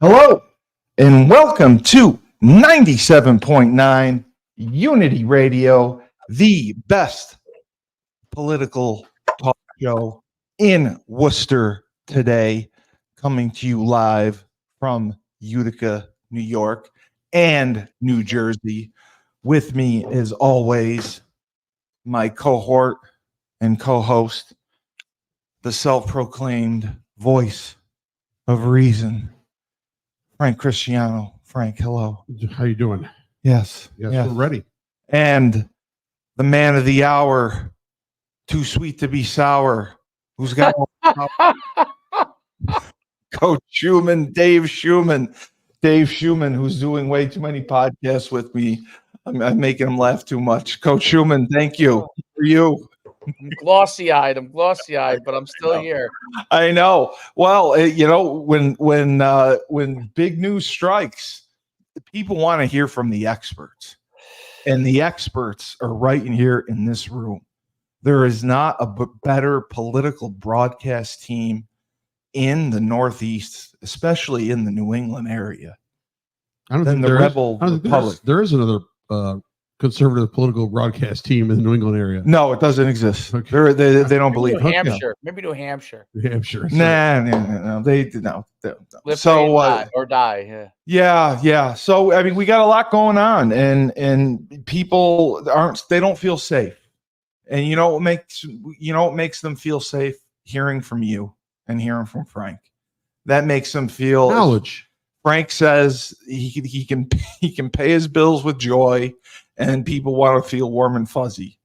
Hello, and welcome to 97.9 Unity Radio, the best political talk show in Worcester today, coming to you live from Utica, New York, and New Jersey. With me, as always, my cohort and co-host, the self-proclaimed voice of reason, Frank Cristiano. Frank, hello. How you doing? Yes, We're ready. And the man of the hour, too sweet to be sour, who's got Coach Schuman, Dave Schuman, who's doing way too many podcasts with me. I'm making him laugh too much. Coach Schuman, thank you. For you. I'm glossy-eyed, but I'm still here. I know. Well, when big news strikes, people want to hear from the experts, and the experts are right in here in this room. There is not a better political broadcast team in the Northeast, especially in the New England area, than the Rebel Republic. There is another conservative political broadcast team in the New England area. No, it doesn't exist. Okay. They don't believe it. Maybe New Hampshire. New Hampshire. No. They no. Live So or die. Yeah. So I mean, we got a lot going on, and people don't feel safe. And you know what makes them feel safe? Hearing from you and hearing from Frank. That makes them feel knowledge. Frank says he can pay his bills with joy, and people want to feel warm and fuzzy,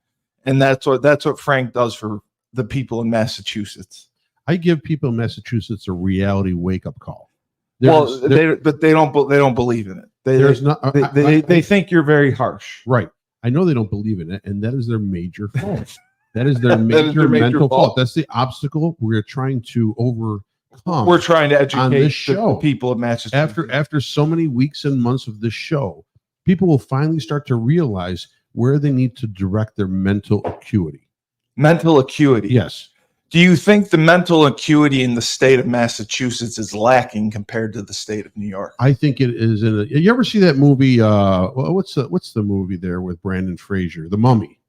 and that's what Frank does for the people in Massachusetts. I give people in Massachusetts a reality wake up call. They don't believe in it. They think you're very harsh. Right. I know they don't believe in it, and that is their major fault. That is their major mental fault. That's the obstacle we're trying to overcome. We're trying to educate this show. The people of Massachusetts. After so many weeks and months of this show, people will finally start to realize where they need to direct their mental acuity. Mental acuity. Yes. Do you think the mental acuity in the state of Massachusetts is lacking compared to the state of New York? I think it is. You ever see that movie? What's the movie there with Brandon Fraser, The Mummy?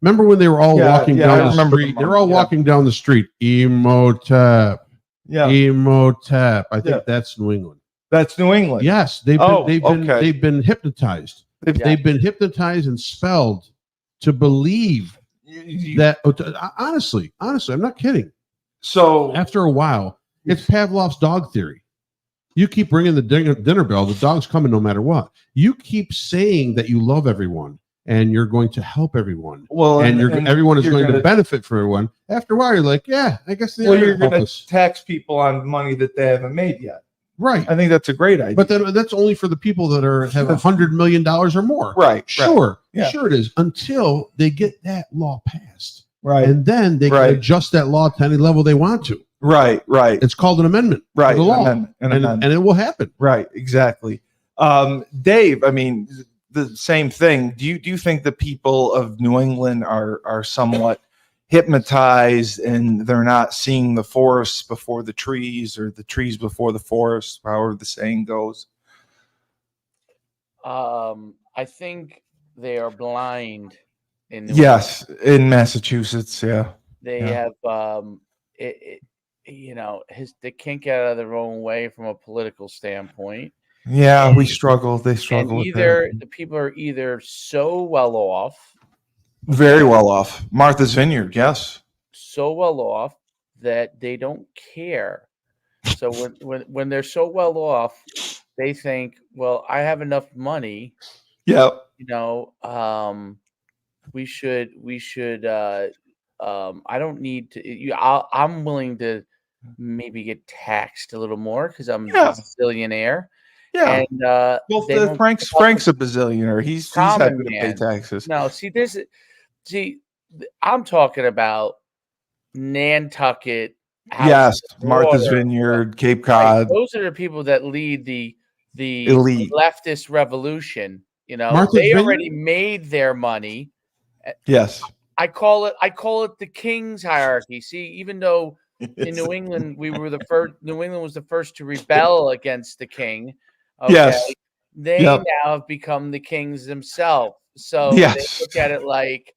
Remember when they were all walking down the street? They were all walking down the street. Emotep. Yeah. Emotep. I think that's New England. That's New England. Yes, they've been hypnotized. They've been hypnotized and spelled to believe that. Honestly, I'm not kidding. So after a while, it's Pavlov's dog theory. You keep ringing the dinner bell, the dog's coming no matter what. You keep saying that you love everyone and you're going to help everyone. Well, and everyone is going to benefit from everyone. After a while, you're like, yeah, I guess you're going to tax people on money that they haven't made yet. Right. I think that's a great idea. But that's only for the people that have $100 million or more. Right. Sure. Yeah. Sure it is. Until they get that law passed. Right. And then they can adjust that law to any level they want to. Right. It's called an amendment. Right. To the law. And it will happen. Right. Exactly. Dave, I mean, the same thing. Do you think the people of New England are somewhat hypnotized and they're not seeing the forest before the trees or the trees before the forest, however the saying goes? I think they are blind in in Massachusetts. Yeah, they have they can't get out of their own way from a political standpoint. Yeah, we struggle. They struggle. And the people are either so well off, very well off. Martha's Vineyard, yes, so well off that they don't care. So when they're so well off, they think, well, I have enough money. Yeah, we should. I don't need to. I'm willing to maybe get taxed a little more because I'm a billionaire. Yeah, and Frank's a bazillionaire. He's happy to pay taxes. No, I'm talking about Nantucket. Yes, Martha's Vineyard, Cape Cod. Those are the people that lead the elite leftist revolution. They already made their money. Yes, I call it the king's hierarchy. See, even though in New England, we were the first. New England was the first to rebel against the king. Okay? Yes. They now have become the kings themselves. So they look at it like,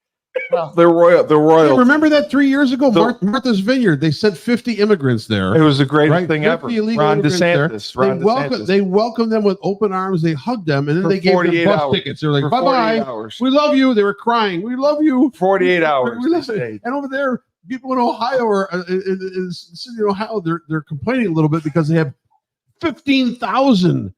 well, they're royal. They're royal. Hey, remember that 3 years ago, Martha's Vineyard? They sent 50 immigrants there. It was the greatest thing ever. Ron DeSantis. They welcomed them with open arms. They hugged them, and then they gave them bus tickets. They're like, bye-bye. We love you. They were crying. We love you. 48 hours. And over there, people in Ohio or in the city of Ohio, they're complaining a little bit because they have 15,000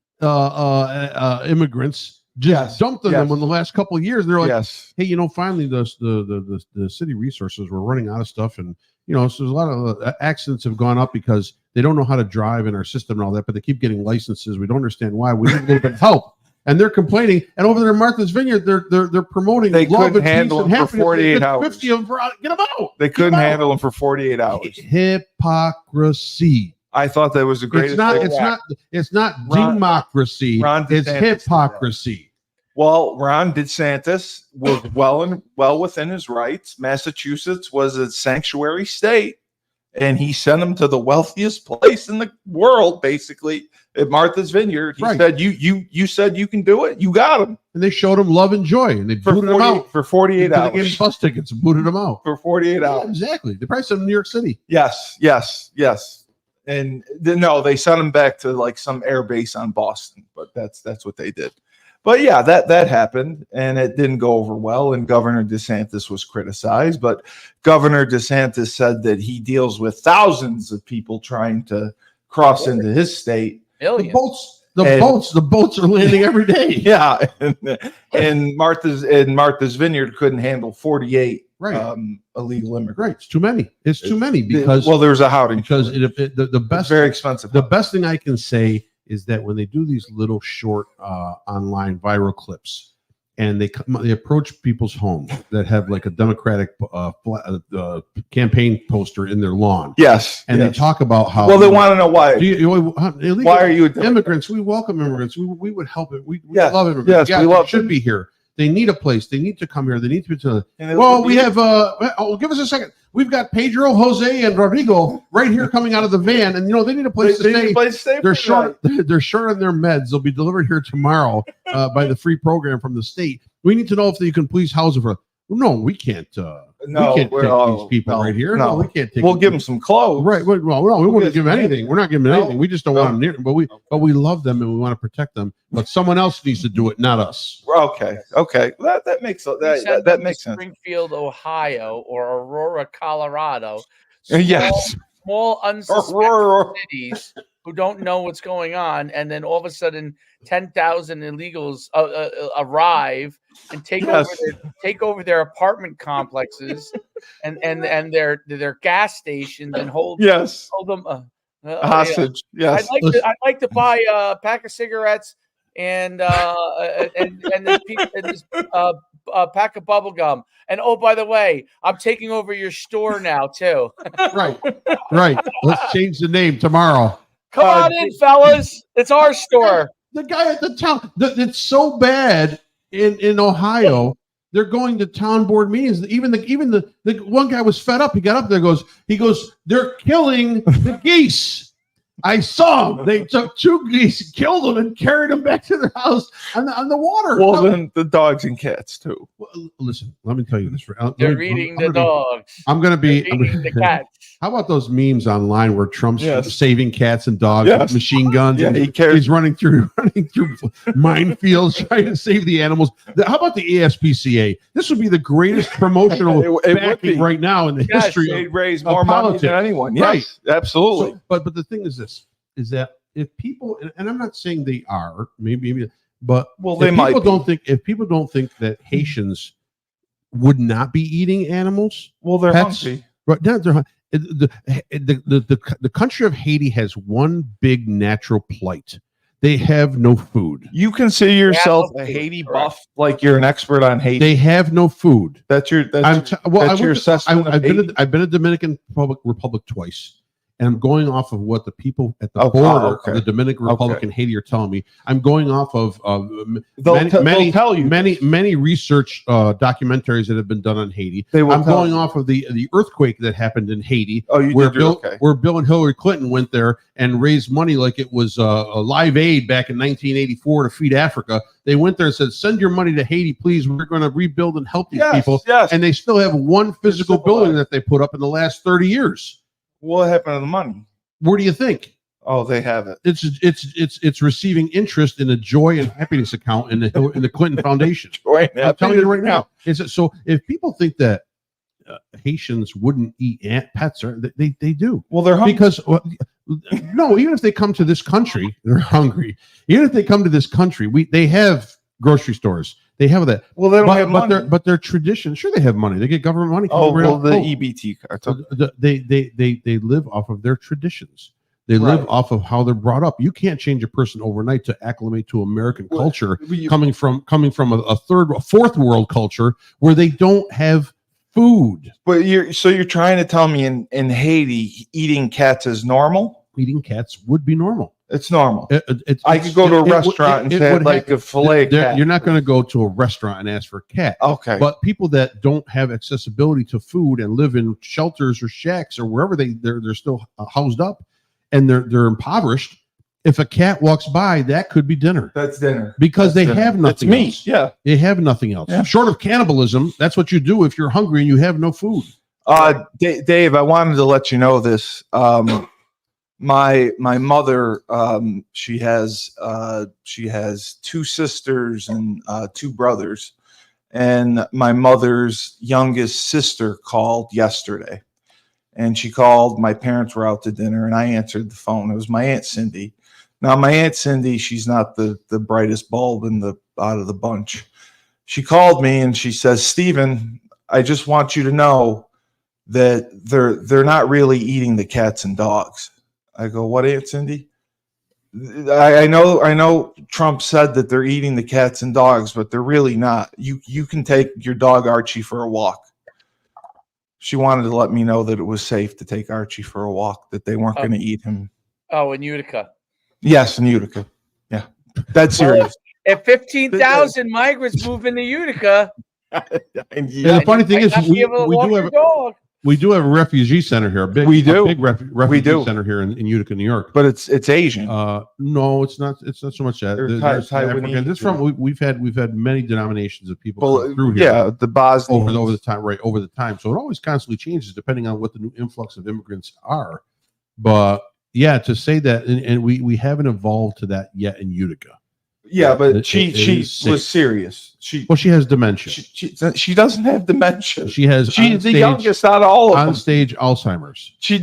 immigrants just dumped on them in the last couple of years. And they're like, hey, finally the city resources were running out of stuff. And, so there's a lot of accidents have gone up because they don't know how to drive in our system and all that, but they keep getting licenses. We don't understand why. We need a little bit of help. And they're complaining. And over there in Martha's Vineyard, they're promoting they couldn't handle them for 48 hours. 50 of them, get them out. They couldn't handle them for 48 hours. Hypocrisy. I thought that was the greatest. It's not democracy. It's hypocrisy. Well, Ron DeSantis was well within his rights. Massachusetts was a sanctuary state, and he sent him to the wealthiest place in the world, basically, at Martha's Vineyard. He said, "You said you can do it. You got him." And they showed him love and joy, and they booted him out for 48 hours. They gave him bus tickets and booted him out for 48 hours. Exactly. They probably sent him to New York City. Yes. And no, they sent him back to like some air base on Boston, but that's what they did. But yeah, that happened, and it didn't go over well, and Governor DeSantis was criticized. But Governor DeSantis said that he deals with thousands of people trying to cross into his state. The boats are landing every day. Yeah, and Martha's Vineyard couldn't handle 48 illegal immigrants. Right, it's too many. It's too many because there's a howdy because the best, it's very expensive. The best thing I can say is that when they do these little short online viral clips, and they approach people's homes that have like a Democratic campaign poster in their lawn. Yes, and they talk about how. Well, they want to know why. Why are you immigrants? We welcome immigrants. We would help it. We love immigrants. Yes, we love. Should be here. They need a place. They need to come here. They need to be to. We have. Give us a second. We've got Pedro, Jose, and Rodrigo right here coming out of the van, and they need a place to stay. They're short. They're short on their meds. They'll be delivered here tomorrow by the free program from the state. We need to know if you can please house them for. No, we can't. We can't take these people right here. No, we can't take. We'll give them some clothes. Right. Well, we wouldn't give them anything. We're not giving them anything. We just don't want them near. But we love them and we want to protect them. But someone else needs to do it, not us. Okay. That makes that makes sense. Springfield, Ohio, or Aurora, Colorado. Small unsuspecting cities who don't know what's going on, and then all of a sudden 10,000 illegals arrive and take over their apartment complexes and their gas stations and hold them hostage. Yes, I'd like to buy a pack of cigarettes and this pack of bubble gum. And oh, by the way, I'm taking over your store now too. Right. Let's change the name tomorrow. Come on in, fellas. It's our store. The guy at the town. It's so bad in Ohio. They're going to town board meetings. Even the one guy was fed up. He got up there. He goes. They're killing the geese. I saw them. They took 2 geese, killed them, and carried them back to their house on the water. Well, then the dogs and cats too. Well, listen, let me tell you this. They're eating the dogs. I'm going to be eating the cats. How about those memes online where Trump's saving cats and dogs with machine guns? Yeah, he's running through minefields trying to save the animals. How about the ASPCA? This would be the greatest promotional backing right now in the history. They'd raise more money than anyone. Yes, right, absolutely. So, but the thing is this. Is that if people, and I'm not saying they are, maybe, but they might. If people don't think that Haitians would not be eating animals, they're hungry. Right now, the country of Haiti has one big natural plight. They have no food. You consider yourself a Haiti buff, like you're an expert on Haiti. They have no food. That's your assessment. I've been to Dominican Republic twice. and I'm going off of what the people at the Okay, border okay. of the Dominican Republic and Haiti are telling me. I'm going off of they'll tell you many research documentaries that have been done on Haiti. I'm going off of the earthquake that happened in Haiti, where Bill and Hillary Clinton went there and raised money like it was a Live Aid back in 1984 to feed Africa. They went there and said, "Send your money to Haiti, please. We're going to rebuild and help these people." Yes. And they still have one physical building that they put up in the last 30 years. What happened to the money? Where do you think? Oh, they have it. It's receiving interest in a joy and happiness account in the Clinton Foundation. I'm telling you right now. So if people think that Haitians wouldn't eat pets, they do. Well, they're hungry. Because no, even if they come to this country, they're hungry. Even if they come to this country, they have grocery stores. They have that. Well, they don't have money. But their tradition. Sure, they have money. They get government money. The EBT cards. They live off of their traditions. They live off of how they're brought up. You can't change a person overnight to acclimate to American culture, coming from a fourth world culture where they don't have food. But you're trying to tell me in Haiti eating cats is normal? Eating cats would be normal. It's normal. I could go to a restaurant and say like a fillet cat. You're not going to go to a restaurant and ask for a cat. Okay. But people that don't have accessibility to food and live in shelters or shacks or wherever they're still housed up and they're impoverished. If a cat walks by, that could be dinner. That's dinner. Because they have nothing else. Meat. Yeah. They have nothing else. Yeah. Short of cannibalism, that's what you do if you're hungry and you have no food. Dave, I wanted to let you know this. My mother, she has 2 sisters and 2 brothers, and my mother's youngest sister called yesterday, and she called. My parents were out to dinner, and I answered the phone. It was my Aunt Cindy. Now, my Aunt Cindy, she's not the brightest bulb out of the bunch. She called me and she says, "Stephen, I just want you to know that they're not really eating the cats and dogs." I go, "What, Aunt Cindy?" I know Trump said that they're eating the cats and dogs, but they're really not. You can take your dog Archie for a walk. She wanted to let me know that it was safe to take Archie for a walk, that they weren't going to eat him. Oh, in Utica. Yes, in Utica. Yeah, that's serious. If 15,000 migrants move into Utica, the funny thing is, we do have a refugee center here. A big refugee center here in Utica, New York. But it's Asian. No, it's not. It's not so much that. There's African. This from we've had many denominations of people through here. Yeah, the Bosnians over the time. So it always constantly changes depending on what the new influx of immigrants are. But yeah, to say that, and we haven't evolved to that yet in Utica. Yeah, but she was serious. She has dementia. She doesn't have dementia. She's the youngest out of all of them. On stage Alzheimer's. She's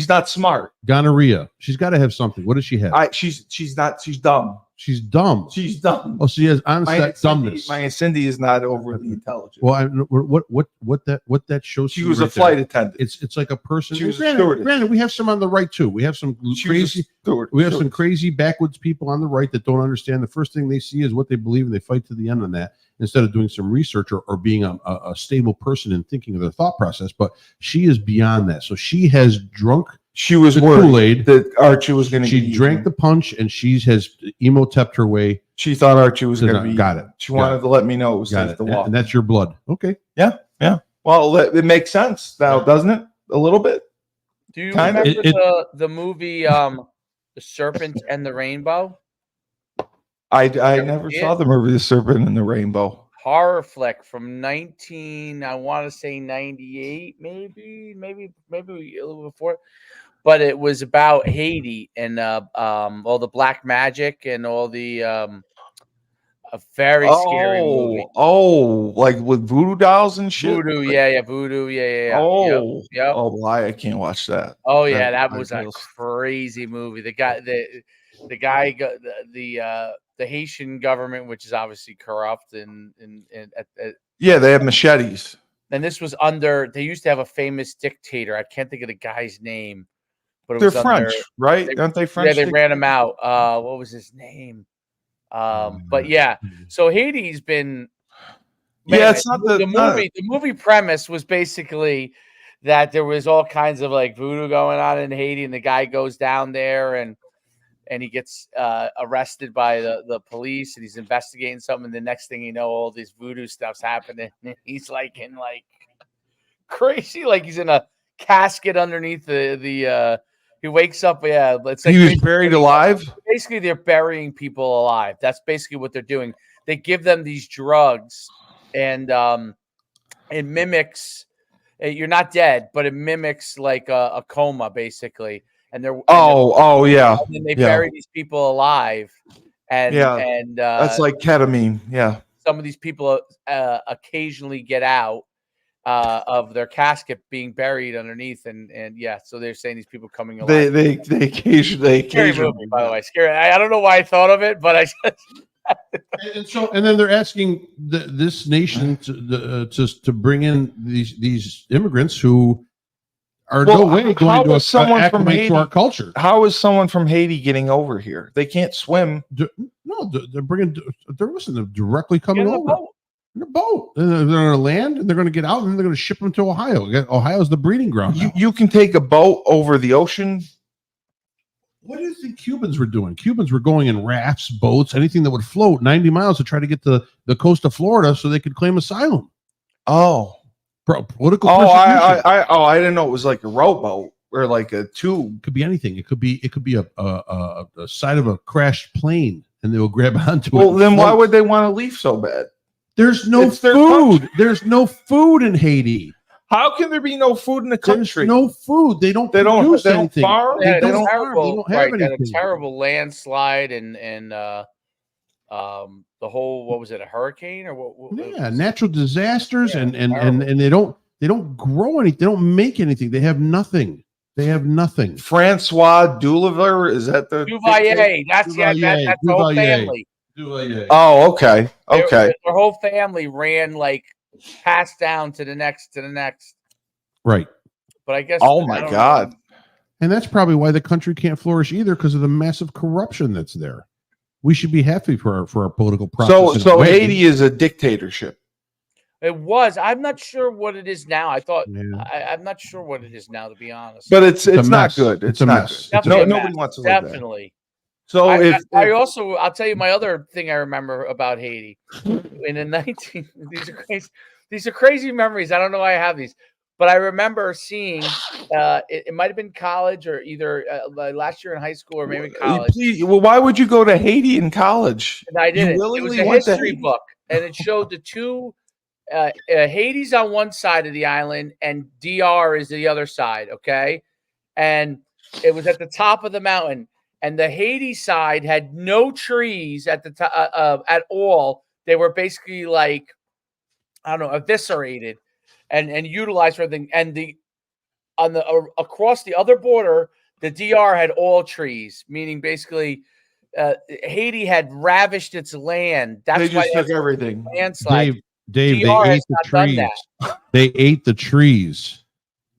not smart. Gonorrhea. She's got to have something. What does she have? She's dumb. She's dumb. She's dumb. Oh, she has onset dumbness. My Aunt Cindy is not overly intelligent. Well, what that shows. She was a flight attendant. It's like a person. She was a stewardess. Granted, we have some on the right too. We have some crazy. We have some crazy backwoods people on the right that don't understand. The first thing they see is what they believe, and they fight to the end on that instead of doing some research or being a stable person and thinking of their thought process. But she is beyond that. So she has drunk. She was worried that Archie was going to. She drank the punch, and she has emo-tepped her way. She thought Archie was going to be. Got it. She wanted to let me know it was safe to walk. And that's your blood. Okay. Yeah. Well, it makes sense now, doesn't it? A little bit. Do you remember the movie The Serpent and the Rainbow? I never saw the movie The Serpent and the Rainbow. Horror flick from I want to say 98, maybe a little before. But it was about Haiti and all the black magic and all the a very scary movie. Oh, like with voodoo dolls and shit. Voodoo, voodoo, yeah. Oh, yeah. Oh, I can't watch that. Oh yeah, that was a crazy movie. The Haitian government, which is obviously corrupt, and they have machetes. And this was under. They used to have a famous dictator. I can't think of the guy's name. But they're French, right? Aren't they French? Yeah, they ran him out. What was his name? But yeah, so Haiti's been. It's not the movie. The movie premise was basically that there was all kinds of like voodoo going on in Haiti, and the guy goes down there and he gets arrested by the police, and he's investigating something. And the next thing you know, all this voodoo stuff's happening. And he's like in like crazy, like he's in a casket underneath the he wakes up. Yeah, it's like he was buried alive. Basically, they're burying people alive. That's basically what they're doing. They give them these drugs, and it mimics. You're not dead, but it mimics like a coma, basically. And they're yeah. And then they bury these people alive, and that's like ketamine. Yeah, some of these people occasionally get out of their casket being buried underneath, and so they're saying these people coming alive. They occasionally movie, by the way, scary. I don't know why I thought of it, but I. and then they're asking this nation to bring in these immigrants who are no way going to acclimate to our culture. How is someone from Haiti getting over here? They can't swim. No, they're directly coming over in a boat. They're going to land, and they're going to get out, and they're going to ship them to Ohio. Ohio's the breeding ground. You can take a boat over the ocean. What do you think Cubans were doing? Cubans were going in rafts, boats, anything that would float 90 miles to try to get to the coast of Florida so they could claim asylum. Oh. Political persecution. I didn't know it was like a rowboat or like a tube. It could be anything. It could be a side of a crashed plane, and they will grab onto it. Well, then why would they want to leave so bad? There's no food. There's no food in Haiti. How can there be no food in the country? There's no food. They don't anything. Farm. They don't have anything. A terrible landslide and the whole, what was it, a hurricane or what natural disasters and they don't grow anything. They don't make anything. They have nothing. Francois Dulaver, is that the Duvalier? That's the whole family. Duvalier. Oh, okay. Their whole family ran like passed down to the next. Right. But I guess. Oh my God. And that's probably why the country can't flourish either, because of the massive corruption that's there. We should be happy for our political process. So Haiti is a dictatorship. It was. I'm not sure what it is now. I'm not sure what it is now, to be honest. But it's not good. It's a mess. Nobody wants to live Definitely. So I'll tell you my other thing I remember about Haiti. These are crazy memories. I don't know why I have these, but I remember seeing it might have been college or either last year in high school or maybe college. Why would you go to Haiti in college? And I didn't. It was a history book, and it showed the two Haiti's on one side of the island and DR is the other side. Okay, and it was at the top of the mountain. And the Haiti side had no trees at the top at all. They were basically like, I don't know, eviscerated and utilized for everything. And across the other border, the DR had all trees, meaning basically Haiti had ravished its land. They just took everything. Dave, they ate the trees. They ate the trees.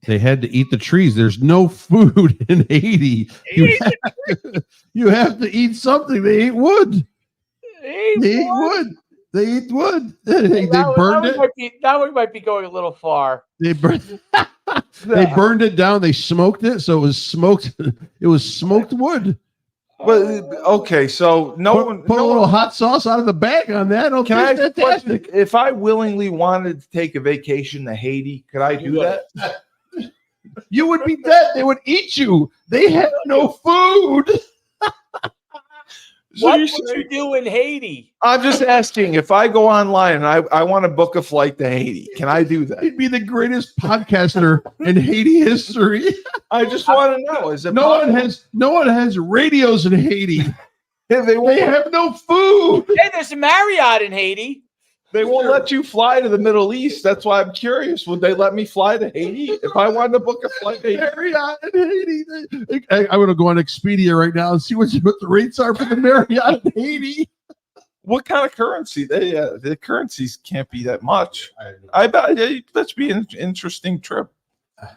They had to eat the trees. There's no food in Haiti. You have to eat something. They ate wood. They ate wood. They burned it. That one might be going a little far. They burned it down. They smoked it, so it was smoked. It was smoked wood. But okay, so put a little hot sauce out of the bag on that. Okay, can I ask a question? If I willingly wanted to take a vacation to Haiti, could I do that? You would be dead. They would eat you. They have no food. What would you do in Haiti? I'm just asking. If I go online and I want to book a flight to Haiti, can I do that? He'd be the greatest podcaster in Haiti history. I just want to know. Is it no one has radios in Haiti. They have no food. Hey, there's a Marriott in Haiti. They won't let you fly to the Middle East. That's why I'm curious. Would they let me fly to Haiti if I wanted to book a flight to Marriott in Haiti? I'm going to go on Expedia right now and see what the rates are for the Marriott in Haiti. What kind of currency? The currencies can't be that much. I bet that'd be an interesting trip.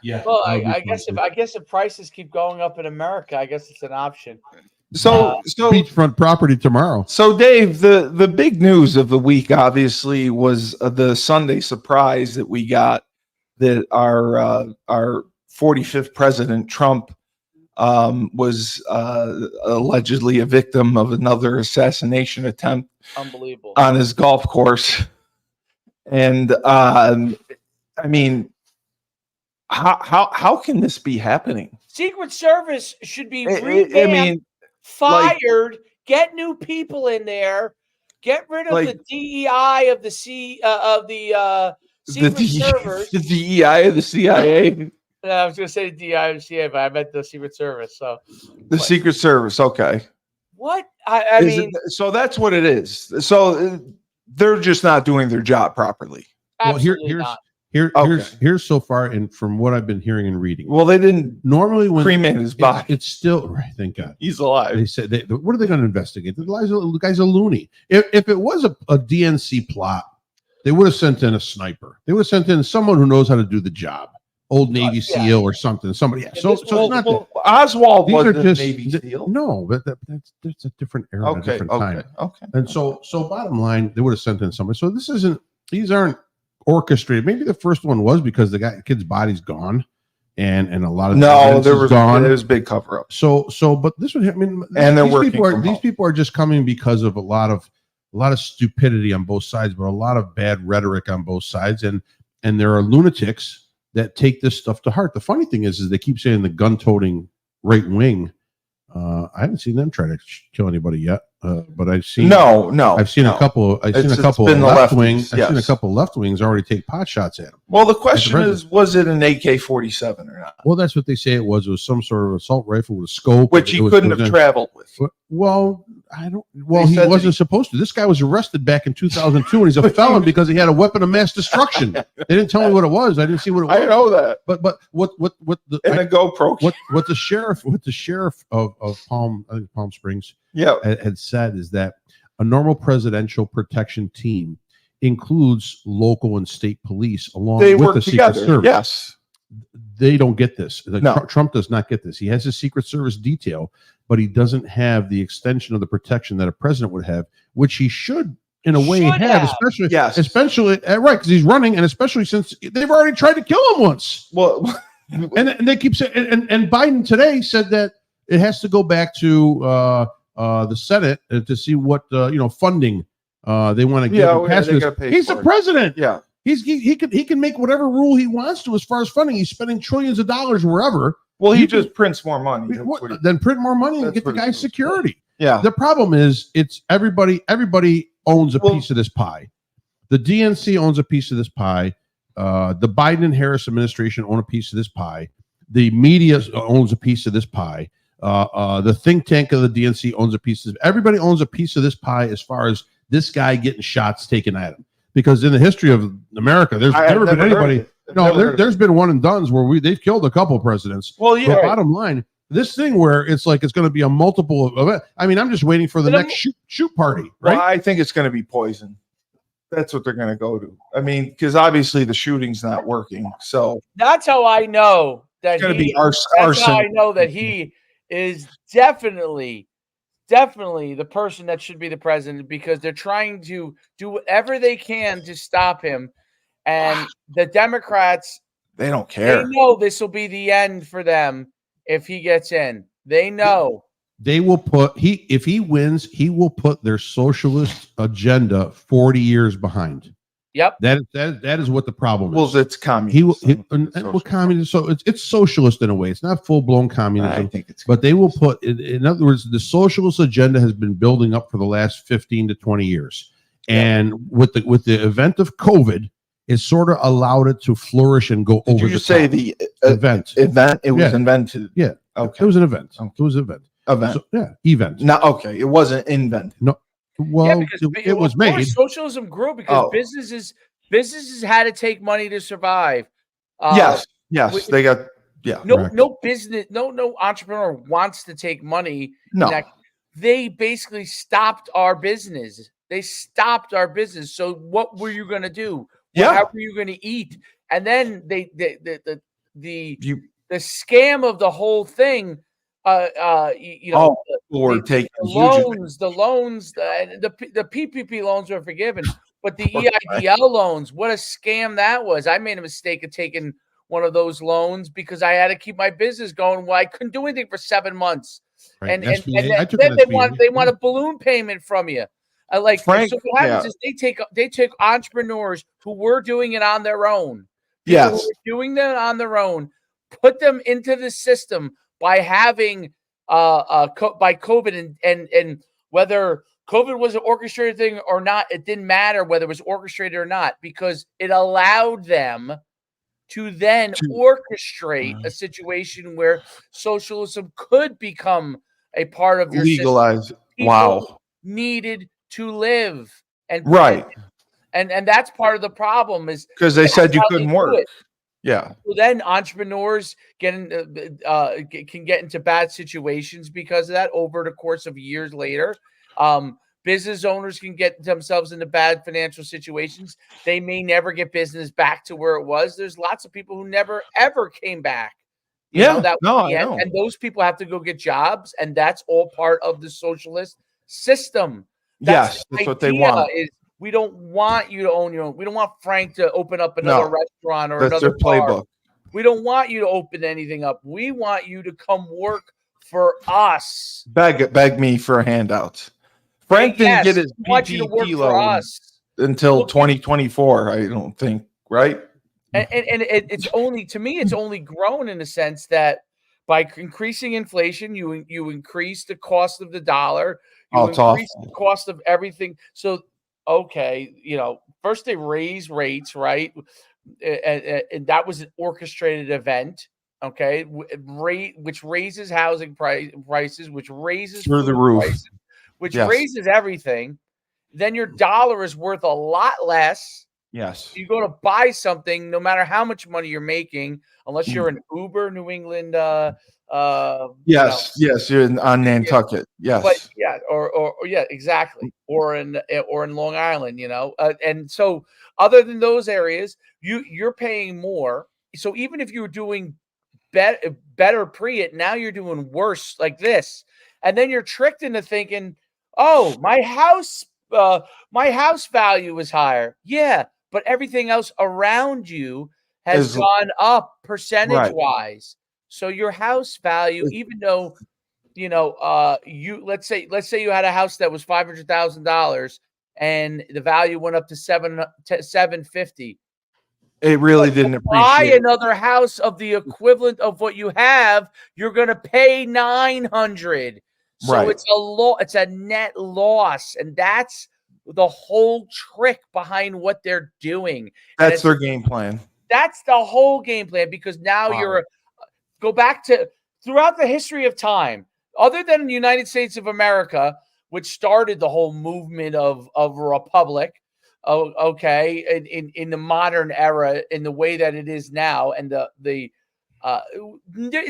Yeah. Well, I guess if prices keep going up in America, I guess it's an option. So beachfront property tomorrow. So Dave, the big news of the week obviously was the Sunday surprise that we got, that our 45th president Trump was allegedly a victim of another assassination attempt. Unbelievable. On his golf course. And I mean, how can this be happening? Secret Service should be revamped, fired, get new people in there, get rid of the DEI of the Secret Service. The DEI of the CIA. I was going to say DEI of the CIA, but I meant the Secret Service. So Secret Service, okay. What I mean, so that's what it is. So they're just not doing their job properly. Well, here's so far, and from what I've been hearing and reading. Well, they didn't normally when cremate his body. It's still right. Thank God he's alive. They said, what are they going to investigate? The guy's a loony. If it was a DNC plot, they would have sent in a sniper. They would have sent in someone who knows how to do the job. Old Navy SEAL or something. Somebody. So it's not that. Oswald wasn't a Navy SEAL. No, but that's a different era, a different time. Okay. And so bottom line, they would have sent in somebody. So these aren't orchestrated. Maybe the first one was because the kid's body's gone, and a lot of there was big cover up. So but this one, I mean, and they're working. These people are just coming because of a lot of stupidity on both sides, but a lot of bad rhetoric on both sides, and there are lunatics that take this stuff to heart. The funny thing is they keep saying the gun-toting right wing. I haven't seen them try to kill anybody yet, but I've seen I've seen a couple of left wings. I've seen a couple of left wings already take pot shots at him. Well, the question is, was it an AK-47 or not? Well, that's what they say it was. It was some sort of assault rifle with a scope, which he couldn't have traveled with. Well, I don't. Well, he wasn't supposed to. This guy was arrested back in 2002, and he's a felon because he had a weapon of mass destruction. They didn't tell me what it was. I didn't see what it was. I know that. But what the and a GoPro. What the sheriff of Palm Springs had said is that a normal presidential protection team includes local and state police along with the Secret Service. Yes. They don't get this. Trump does not get this. He has a Secret Service detail, but he doesn't have the extension of the protection that a president would have, which he should, in a way, have. Especially right, because he's running, and especially since they've already tried to kill him once. Well, and they keep saying, and Biden today said that it has to go back to the Senate to see what funding they want to give. He's the president. Yeah. He can make whatever rule he wants to as far as funding. He's spending trillions of dollars wherever. Well, he just prints more money. Then print more money and get the guy's security. Yeah. The problem is it's everybody owns a piece of this pie. The DNC owns a piece of this pie. The Biden and Harris administration own a piece of this pie. The media owns a piece of this pie. The think tank of the DNC owns a piece of everybody owns a piece of this pie as far as this guy getting shots taken at him. Because in the history of America, there's never been anybody. There's been one and dones where they've killed a couple presidents. Well, yeah. But bottom line, this thing where it's like it's going to be a multiple event. I mean, I'm just waiting for the next shoot party. Right? Well, I think it's going to be poison. That's what they're going to go to. I mean, because obviously the shooting's not working. So that's how I know that it's going to be arson. That's how I know that he is definitely the person that should be the president, because they're trying to do whatever they can to stop him. And the Democrats, they don't care. They know this will be the end for them if he gets in. They know. They will if he wins, he will put their socialist agenda 40 years behind. Yep. That is what the problem is. Well, it's communist. Communism. So it's socialist in a way. It's not full blown communism. I think it's. But they will put. In other words, the socialist agenda has been building up for the last 15 to 20 years, and with the event of COVID, it sort of allowed it to flourish and go over. Did you say the event? Event. It was invented. Yeah. Okay. It was an event. Okay. It was an event. Event. So, event. No. Okay. It wasn't invented. No. Well, it was made. Socialism grew because businesses had to take money to survive. Yes, they got no business, no entrepreneur wants to take money. No, they basically stopped our business. They stopped our business. So what were you going to do? How were you going to eat? And then the scam of the whole thing. Or take the loans, the PPP loans were forgiven. But the EIDL loans, what a scam that was. I made a mistake of taking one of those loans because I had to keep my business going. Well, I couldn't do anything for 7 months. Right. And SBA, then they want a balloon payment from you. Frank, so what happens is they take entrepreneurs who were doing it on their own. Yes. Who were doing that on their own, put them into the system by having by COVID and whether COVID was an orchestrated thing or not, it didn't matter whether it was orchestrated or not, because it allowed them to then orchestrate a situation where socialism could become a part of your legalized system. People needed to live. And and that's part of the problem, is because they said you couldn't work. Yeah. So then entrepreneurs can get into bad situations because of that over the course of years later. Business owners can get themselves into bad financial situations. They may never get business back to where it was. There's lots of people who never, ever came back. I know. And those people have to go get jobs, and that's all part of the socialist system. That's what they want. We don't want you to own your own. We don't want Frank to open up another restaurant or another playbook. We don't want you to open anything up. We want you to come work for us. Beg me for handouts. Frank didn't get his PPP loan until 2024, I don't think, right? And it's only, to me, it's only grown in the sense that by increasing inflation, you increase the cost of the dollar, you increase the cost of everything. So, okay, first they raise rates, right? And that was an orchestrated event, okay? Which raises housing prices, which raises through the roof. Prices, which raises everything. Then your dollar is worth a lot less. Yes. You go to buy something, no matter how much money you're making, unless you're an Uber New England. Yes, you're on Nantucket. Yes. But or exactly. Or in Long Island, and so other than those areas, you're paying more. So even if you were doing better pre it, now you're doing worse like this. And then you're tricked into thinking, oh, my house value is higher. Yeah, but everything else around you has gone up percentage-wise. So your house value, even though, let's say you had a house that was $500,000 and the value went up to $750,000. It really didn't appreciate. Buy another house of the equivalent of what you have, you're going to pay $900,000. So it's a net loss, and that's the whole trick behind what they're doing. That's their game plan. That's the whole game plan, because now go back to throughout the history of time, other than the United States of America, which started the whole movement of a republic, in the modern era, in the way that it is now, and it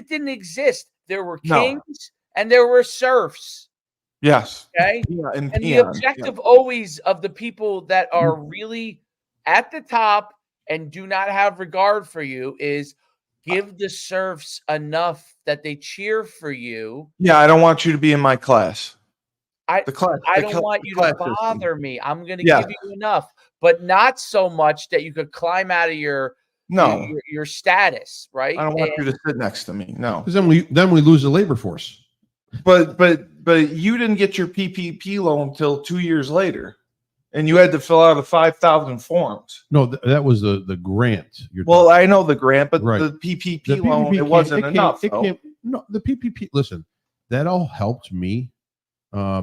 didn't exist. There were kings and there were serfs. Yes. Okay. Yeah, and the objective always of the people that are really at the top and do not have regard for you is give the serfs enough that they cheer for you. Yeah, I don't want you to be in my class. I don't want you to bother me. I'm going to give you enough, but not so much that you could climb out of your status, right? I don't want you to sit next to me. No, because then we lose the labor force. But you didn't get your PPP loan until 2 years later, and you had to fill out 5,000 forms. No, that was the grant. I know the grant, but the PPP loan, it wasn't enough. No, the PPP. Listen, that all helped me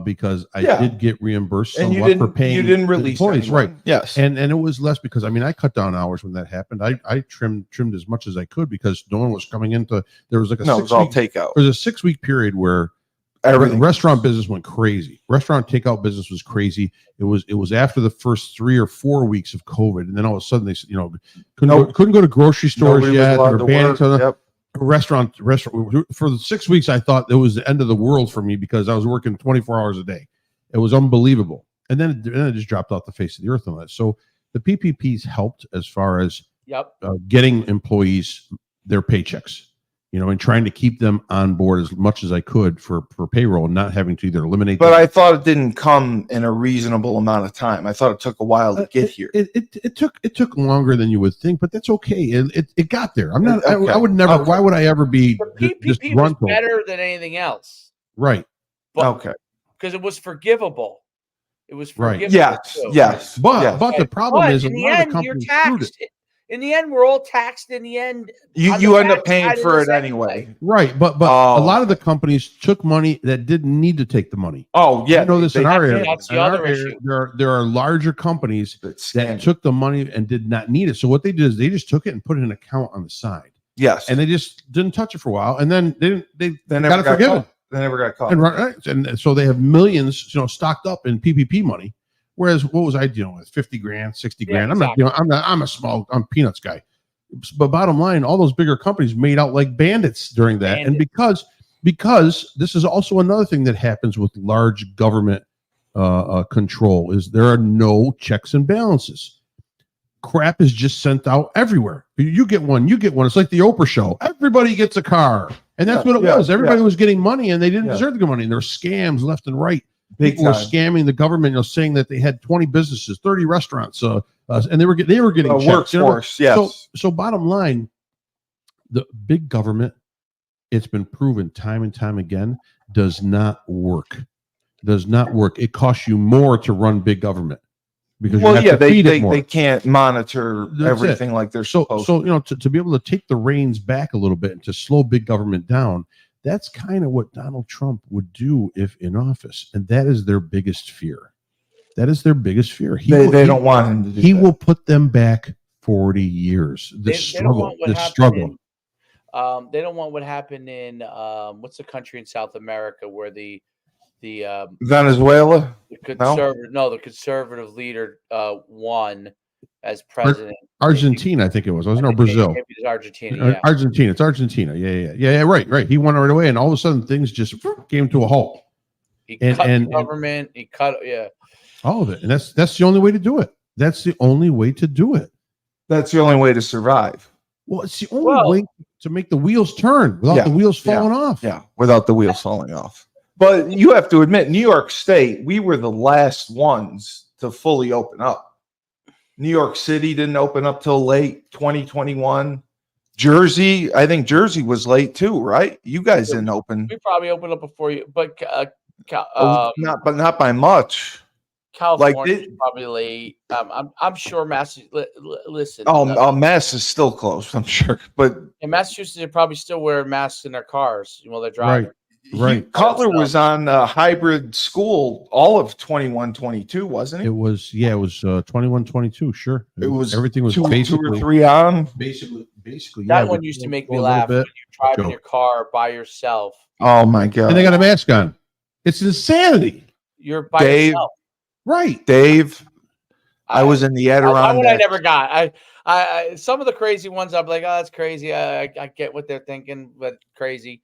because I did get reimbursed somewhat for paying. You didn't release employees, right? Yes, and it was less because I cut down hours when that happened. I trimmed as much as I could because no one was coming into. There was like it was all takeout. There was a 6-week period where restaurant business went crazy. Restaurant takeout business was crazy. It was after the first 3 or 4 weeks of COVID, and then all of a sudden they said, couldn't go to grocery stores yet. They were banning restaurant for the 6 weeks. I thought it was the end of the world for me because I was working 24 hours a day. It was unbelievable, and then it just dropped off the face of the earth on that. So the PPPs helped as far as getting employees their paychecks. and trying to keep them on board as much as I could for payroll, and not having to either eliminate. But I thought it didn't come in a reasonable amount of time. I thought it took a while to get here. It took longer than you would think, but that's okay. It got there. I'm not. Okay. I would never. Okay. Why would I ever be? The PPP was better than anything else. Right. Okay. Because it was forgivable. It was forgivable. Right. Yes. But the problem is, in the end, you're taxed. In the end, we're all taxed. In the end, you end up paying for it anyway. Right, but a lot of the companies took money that didn't need to take the money. Oh yeah, I know this in our area. That's the other issue. There are larger companies that took the money and did not need it. So what they did is they just took it and put it in an account on the side. Yes, and they just didn't touch it for a while, and then they got forgiven. They never got caught, and so they have millions, stocked up in PPP money. Whereas what was I dealing with? 50 grand, 60 grand. Exactly. I'm peanuts guy. But bottom line, all those bigger companies made out like bandits during that. And because this is also another thing that happens with large government control is there are no checks and balances. Crap is just sent out everywhere. You get one. It's like the Oprah show. Everybody gets a car. And that's what it was. Everybody was getting money and they didn't deserve to get money. And there were scams left and right. People were scamming the government, saying that they had 20 businesses, 30 restaurants, and they were getting checks, workforce. Yes. So bottom line, the big government, it's been proven time and time again, does not work. It costs you more to run big government because they can't monitor everything like they're supposed to. So to be able to take the reins back a little bit and to slow big government down. That's kind of what Donald Trump would do if in office. And that is their biggest fear. They don't want him to do that. He will put them back 40 years. The struggle. They don't want what happened in what's the country in South America where the Venezuela? The conservative leader won as president. Argentina, I think it was. Wasn't it Brazil? Maybe it was Argentina. Yeah. Argentina. It's Argentina. Yeah. Right. He went right away, and all of a sudden things just came to a halt. He cut the government. He cut all of it, and that's the only way to do it. That's the only way to do it. That's the only way to survive. Well, it's the only way to make the wheels turn without the wheels falling off. Yeah, without the wheels falling off. But you have to admit, New York State, we were the last ones to fully open up. New York City didn't open up till late 2021. Jersey, I think Jersey was late too, right? You guys didn't open. We probably opened up before you, but not by much. California probably late. I'm sure Massachusetts. Listen. Mass is still closed. I'm sure, but in Massachusetts, they probably still wear masks in their cars while they're driving. Right. Cutler was on hybrid school all of 21-22, wasn't he? It was 21-22. Sure. Everything was two basically or three on. Basically. That one used to make me laugh when you drive in your car by yourself. Oh my God. And they got a mask on. It's insanity. You're by yourself. Right. Dave. I was in the Adirondack. I never got. I some of the crazy ones I'm like, oh, that's crazy. I get what they're thinking, but crazy.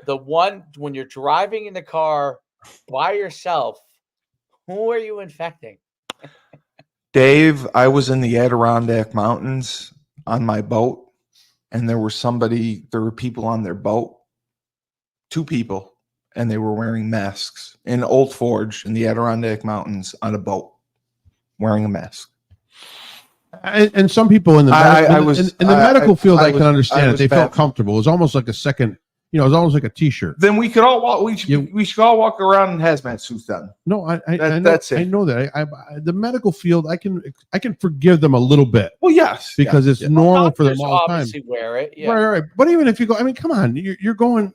The one when you're driving in the car by yourself, who are you infecting? Dave, I was in the Adirondack Mountains on my boat, and there were people on their boat, 2 people, and they were wearing masks in Old Forge in the Adirondack Mountains on a boat, wearing a mask. And some people in the medical field, I can understand it. They felt comfortable. It was almost like a second. It was almost like a T-shirt. Then we could all walk. We should all walk around in hazmat suits. Then no, that's it. I know that. The medical field, I can forgive them a little bit. Well, yes, because it's normal for them all the time. Obviously, wear it. Yeah. Right. But even if you go, come on, you're going.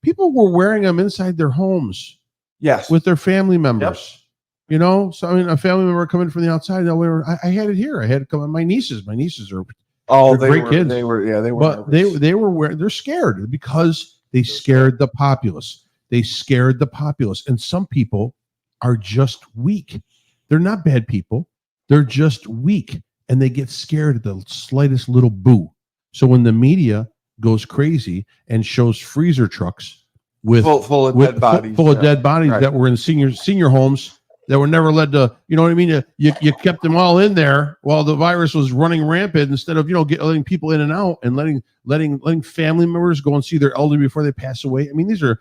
People were wearing them inside their homes. Yes, with their family members. Yep. So a family member coming from the outside. I had it here. I had it come. My nieces are. They're great kids. They were. But they were. They're scared because they scared the populace. And some people are just weak. They're not bad people. They're just weak, and they get scared at the slightest little boo. So when the media goes crazy and shows freezer trucks with full of dead bodies that were in senior homes that were never led to, you know what I mean? You kept them all in there while the virus was running rampant instead of, letting people in and out and letting family members go and see their elderly before they pass away. I mean, these are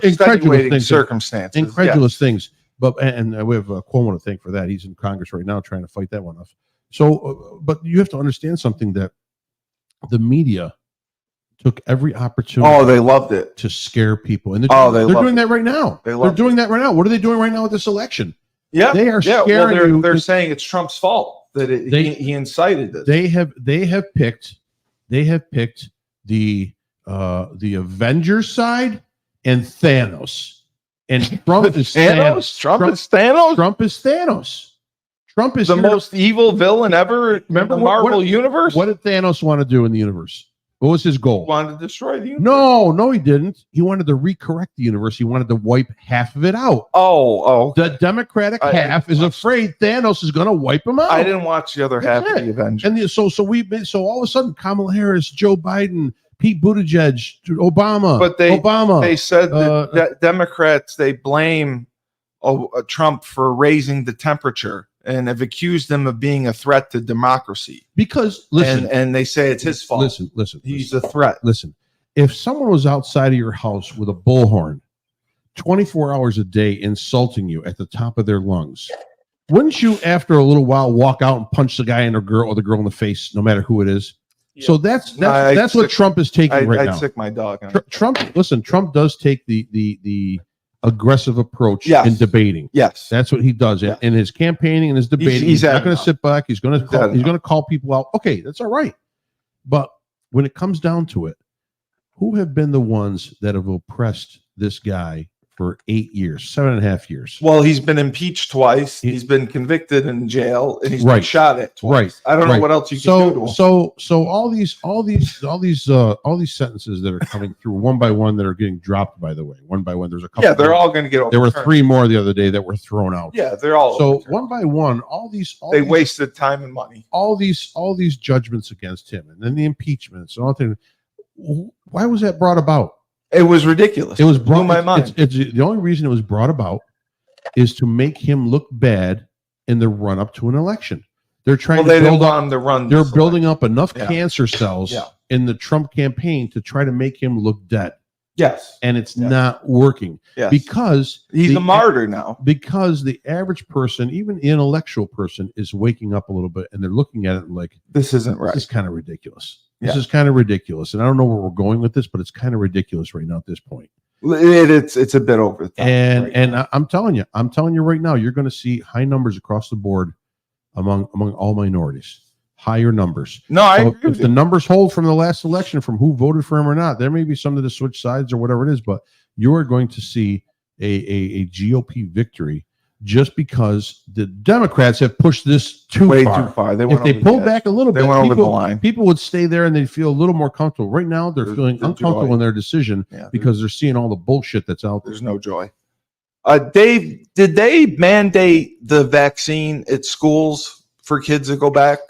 extenuating circumstances, incredulous things. But and we have Cuomo to thank for that. He's in Congress right now trying to fight that one off. So, but you have to understand something, that the media took every opportunity. Oh, they loved it to scare people, and they're doing that right now. They're doing that right now. What are they doing right now with this election? Yeah, they are scaring you. They're saying it's Trump's fault that he incited this. They have picked the Avengers side and Thanos. And Trump is Thanos. Trump is Thanos. Trump is Thanos. Trump is the most evil villain ever. Remember the Marvel universe? What did Thanos want to do in the universe? What was his goal? He wanted to destroy the universe. No, he didn't. He wanted to recorrect the universe. He wanted to wipe half of it out. Oh. The Democratic half is afraid Thanos is going to wipe them out. I didn't watch the other half of the Avengers. And so all of a sudden, Kamala Harris, Joe Biden, Pete Buttigieg, Obama. But they said that Democrats, they blame Trump for raising the temperature and have accused him of being a threat to democracy. Because listen, and they say it's his fault. Listen, he's a threat. Listen, if someone was outside of your house with a bullhorn 24 hours a day insulting you at the top of their lungs, wouldn't you, after a little while, walk out and punch the guy or the girl in the face, no matter who it is? Yeah. So that's what Trump is taking right now. I'd sick my dog. Trump does take the aggressive approach in debating. Yes, that's what he does in his campaigning and his debating. He's not going to sit back. He's going to call people out. Okay, that's all right. But when it comes down to it, who have been the ones that have oppressed this guy for 8 years, 7.5 years? Well, he's been impeached twice. He's been convicted in jail, and he's been shot at twice. Right. I don't know what else you can do to him. So all these sentences that are coming through one by one that are getting dropped, by the way, one by one. There's a couple. Yeah, they're all going to get overturned. There were 3 more the other day that were thrown out. Yeah, they're all. So one by one, they wasted time and money. All these judgments against him, and then the impeachments and all that. Why was that brought about? It was ridiculous. It was blew my mind. It's the only reason it was brought about is to make him look bad in the run up to an election. They're trying to build up the run. They're building up enough cancer cells in the Trump campaign to try to make him look dead. Yes, and it's not working because he's a martyr now. Because the average person, even the intellectual person, is waking up a little bit and they're looking at it like, this isn't right. This is kind of ridiculous. This is kind of ridiculous, and I don't know where we're going with this, but it's kind of ridiculous right now at this point. It's a bit over the top. And I'm telling you right now, you're going to see high numbers across the board among all minorities. Higher numbers. No, I agree. If the numbers hold from the last election, from who voted for him or not, there may be some to switch sides or whatever it is, but you are going to see a GOP victory just because the Democrats have pushed this way too far. If they pulled back a little bit, went over the line. People would stay there and they'd feel a little more comfortable. Right now, they're feeling uncomfortable in their decision because they're seeing all the bullshit that's out there. There's no joy. Dave, did they mandate the vaccine at schools for kids to go back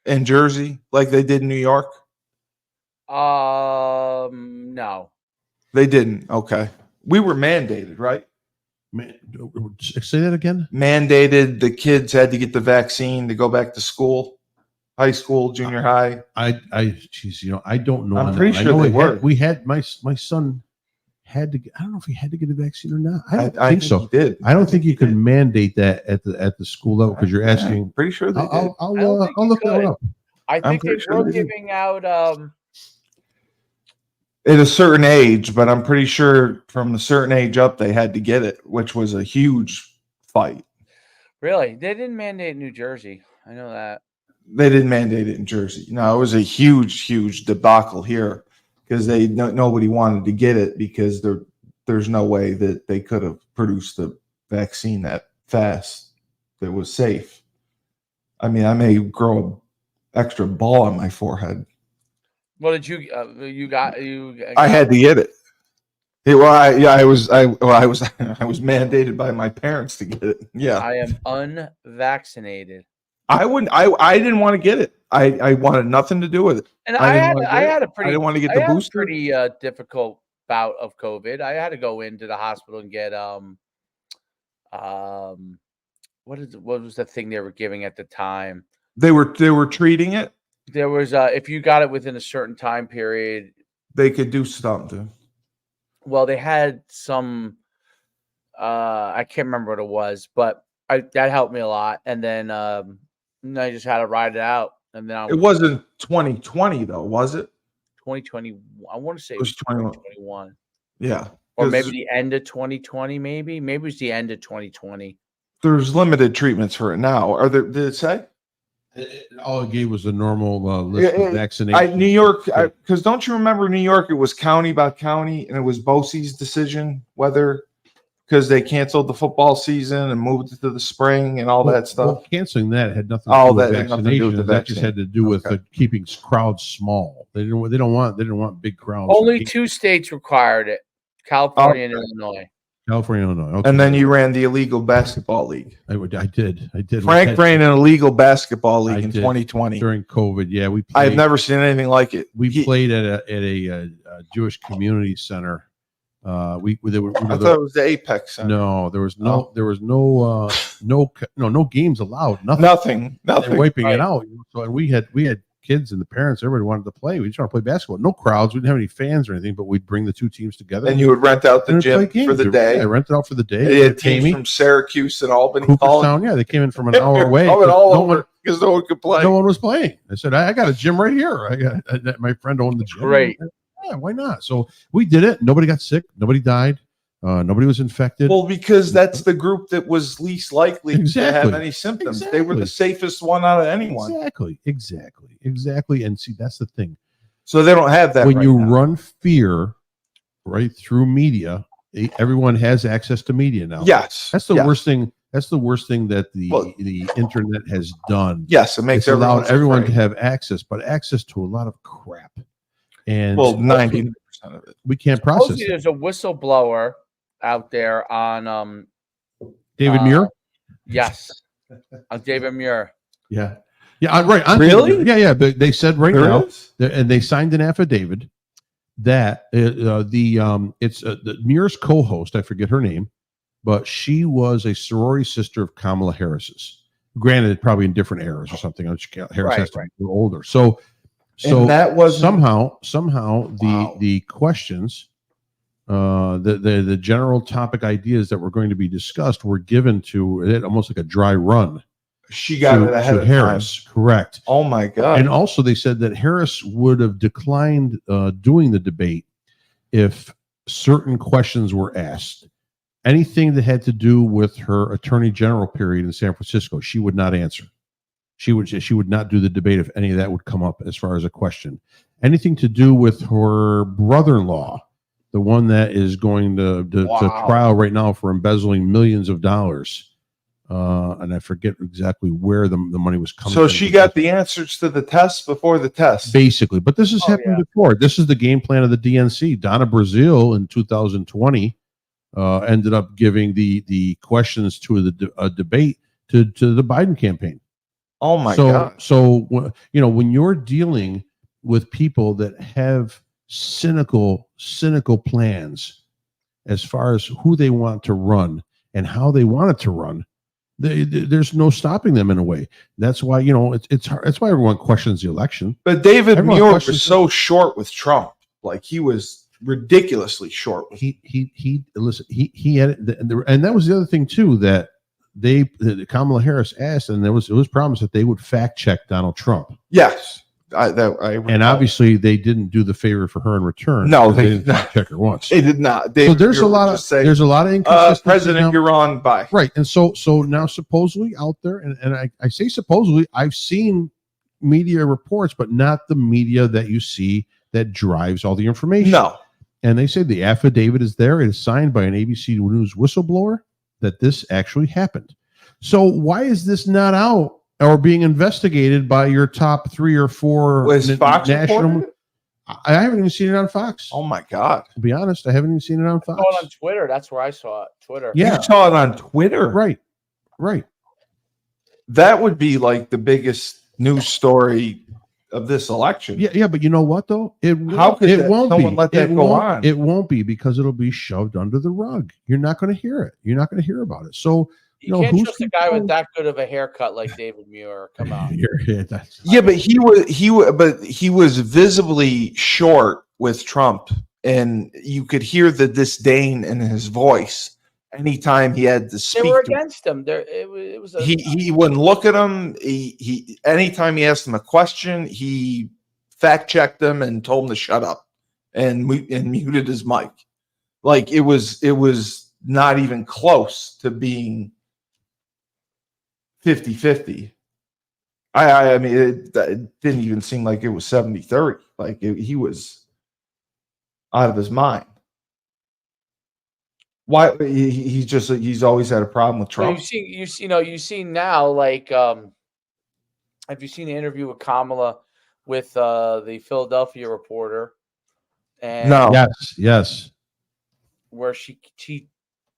in Jersey like they did in New York? No. They didn't. Okay. We were mandated, right? Say that again. Mandated the kids had to get the vaccine to go back to school, high school, junior high. I don't know. I'm pretty sure they were. We had my son had to. I don't know if he had to get a vaccine or not. I don't think so. He did. I don't think you could mandate that at the school level because you're asking. I'm pretty sure they did. I'll look that up. I think they were giving out. At a certain age, but I'm pretty sure from a certain age up, they had to get it, which was a huge fight. Really? They didn't mandate New Jersey. I know that. They didn't mandate it in Jersey. No, it was a huge debacle here because nobody wanted to get it because there's no way that they could have produced the vaccine that fast that was safe. I mean, I may grow an extra ball on my forehead. What did you got? I had to get it. I was mandated by my parents to get it. Yeah, I am unvaccinated. I didn't want to get it. I wanted nothing to do with it. And I had a pretty. I didn't want to get the booster. Pretty difficult bout of COVID. I had to go into the hospital and get what was the thing they were giving at the time? They were treating it. There was if you got it within a certain time period, they could do something. Well, they had some. I can't remember what it was, but that helped me a lot. And then I just had to ride it out. And then it wasn't 2020 though, was it? 2020. I want to say it was 2021. Yeah. Or maybe the end of 2020, maybe it was the end of 2020. There's limited treatments for it now. Did it say? All it gave was a normal list of vaccinations. New York, because don't you remember New York? It was county by county, and it was Bosie's decision whether, because they canceled the football season and moved it to the spring and all that stuff. Well, canceling that had nothing to do with vaccinations. That just had to do with keeping crowds small. They didn't want big crowds. Only 2 states required it: California and Illinois. California, Illinois. Okay. And then you ran the illegal basketball league. I did. Frank ran an illegal basketball league in 2020 during COVID. Yeah, I've never seen anything like it. We played at a Jewish community center. I thought it was the Apex Center. No, there was no games allowed. Nothing. They're wiping it out. So and we had kids and the parents, everybody wanted to play. We just want to play basketball. No crowds. We didn't have any fans or anything, but we'd bring the 2 teams together. And you would rent out the gym for the day. I rented out for the day. They had teams from Syracuse and Albany. Cooperstown, they came in from an hour away. Because no one could play. No one was playing. I said, I got a gym right here. I got my friend owned the gym. Great. Yeah, why not? So we did it. Nobody got sick. Nobody died. Nobody was infected. Well, because that's the group that was least likely to have any symptoms. They were the safest one out of anyone. Exactly. And see, that's the thing. So they don't have that. When you run fear right through media, everyone has access to media now. Yes. That's the worst thing. That's the worst thing that the internet has done. Yes, it makes allowed everyone to have access, but access to a lot of crap. And 90% of it we can't process. There's a whistleblower out there on David Muir. Yes, on David Muir. Yeah, right. Really? Yeah. But they said now, and they signed an affidavit that it's the Muir's co-host. I forget her name, but she was a sorority sister of Kamala Harris's. Granted, probably in different eras or something. Harris has to be older. So that was somehow the questions, the general topic ideas that were going to be discussed were given to it almost like a dry run. She got it ahead of Harris, time. Correct. Oh my God! And also they said that Harris would have declined doing the debate if certain questions were asked. Anything that had to do with her attorney general period in San Francisco, she would not answer. She would not do the debate if any of that would come up as far as a question. Anything to do with her brother-in-law, the one that is going to trial right now for embezzling millions of dollars. And I forget exactly where the money was coming from. So she got the answers to the test before the test. Basically. But this has happened before. This is the game plan of the DNC. Donna Brazile in 2020 ended up giving the questions to a debate to the Biden campaign. Oh my God. So when you're dealing with people that have cynical plans as far as who they want to run and how they want it to run, there's no stopping them in a way. That's why it's hard. That's why everyone questions the election. But David Muir was so short with Trump. Like he was ridiculously short. He had it, and that was the other thing too that Kamala Harris asked, and it was promised that they would fact check Donald Trump. Yes, and obviously they didn't do the favor for her in return. No, they did not check her once. They did not. So there's a lot of inconsistency. President, you're on by right, and so now supposedly out there, and I say supposedly, I've seen media reports, but not the media that you see that drives all the information. No, and they say the affidavit is there. It is signed by an ABC News whistleblower that this actually happened. So why is this not out or being investigated by your top 3 or 4 Fox national? I haven't even seen it on Fox. Oh my God! To be honest, I haven't even seen it on Fox. I saw it on Twitter. That's where I saw it. Twitter. Yeah, you saw it on Twitter. Right. That would be like the biggest news story of this election. Yeah, but you know what though? How could someone let that go on? It won't be, because it'll be shoved under the rug. You're not going to hear it. You're not going to hear about it. So you can't trust a guy with that good of a haircut like David Muir. Come on. But he was visibly short with Trump, and you could hear the disdain in his voice anytime he had to speak. They were against him. He wouldn't look at him. He anytime he asked him a question, he fact checked him and told him to shut up and muted his mic. Like it was not even close to being 50-50. I mean, it didn't even seem like it was 70-30. Like he was out of his mind. Why he's always had a problem with Trump. Well, you've seen now, like, have you seen the interview with Kamala with the Philadelphia Reporter? And no. Yes. Where she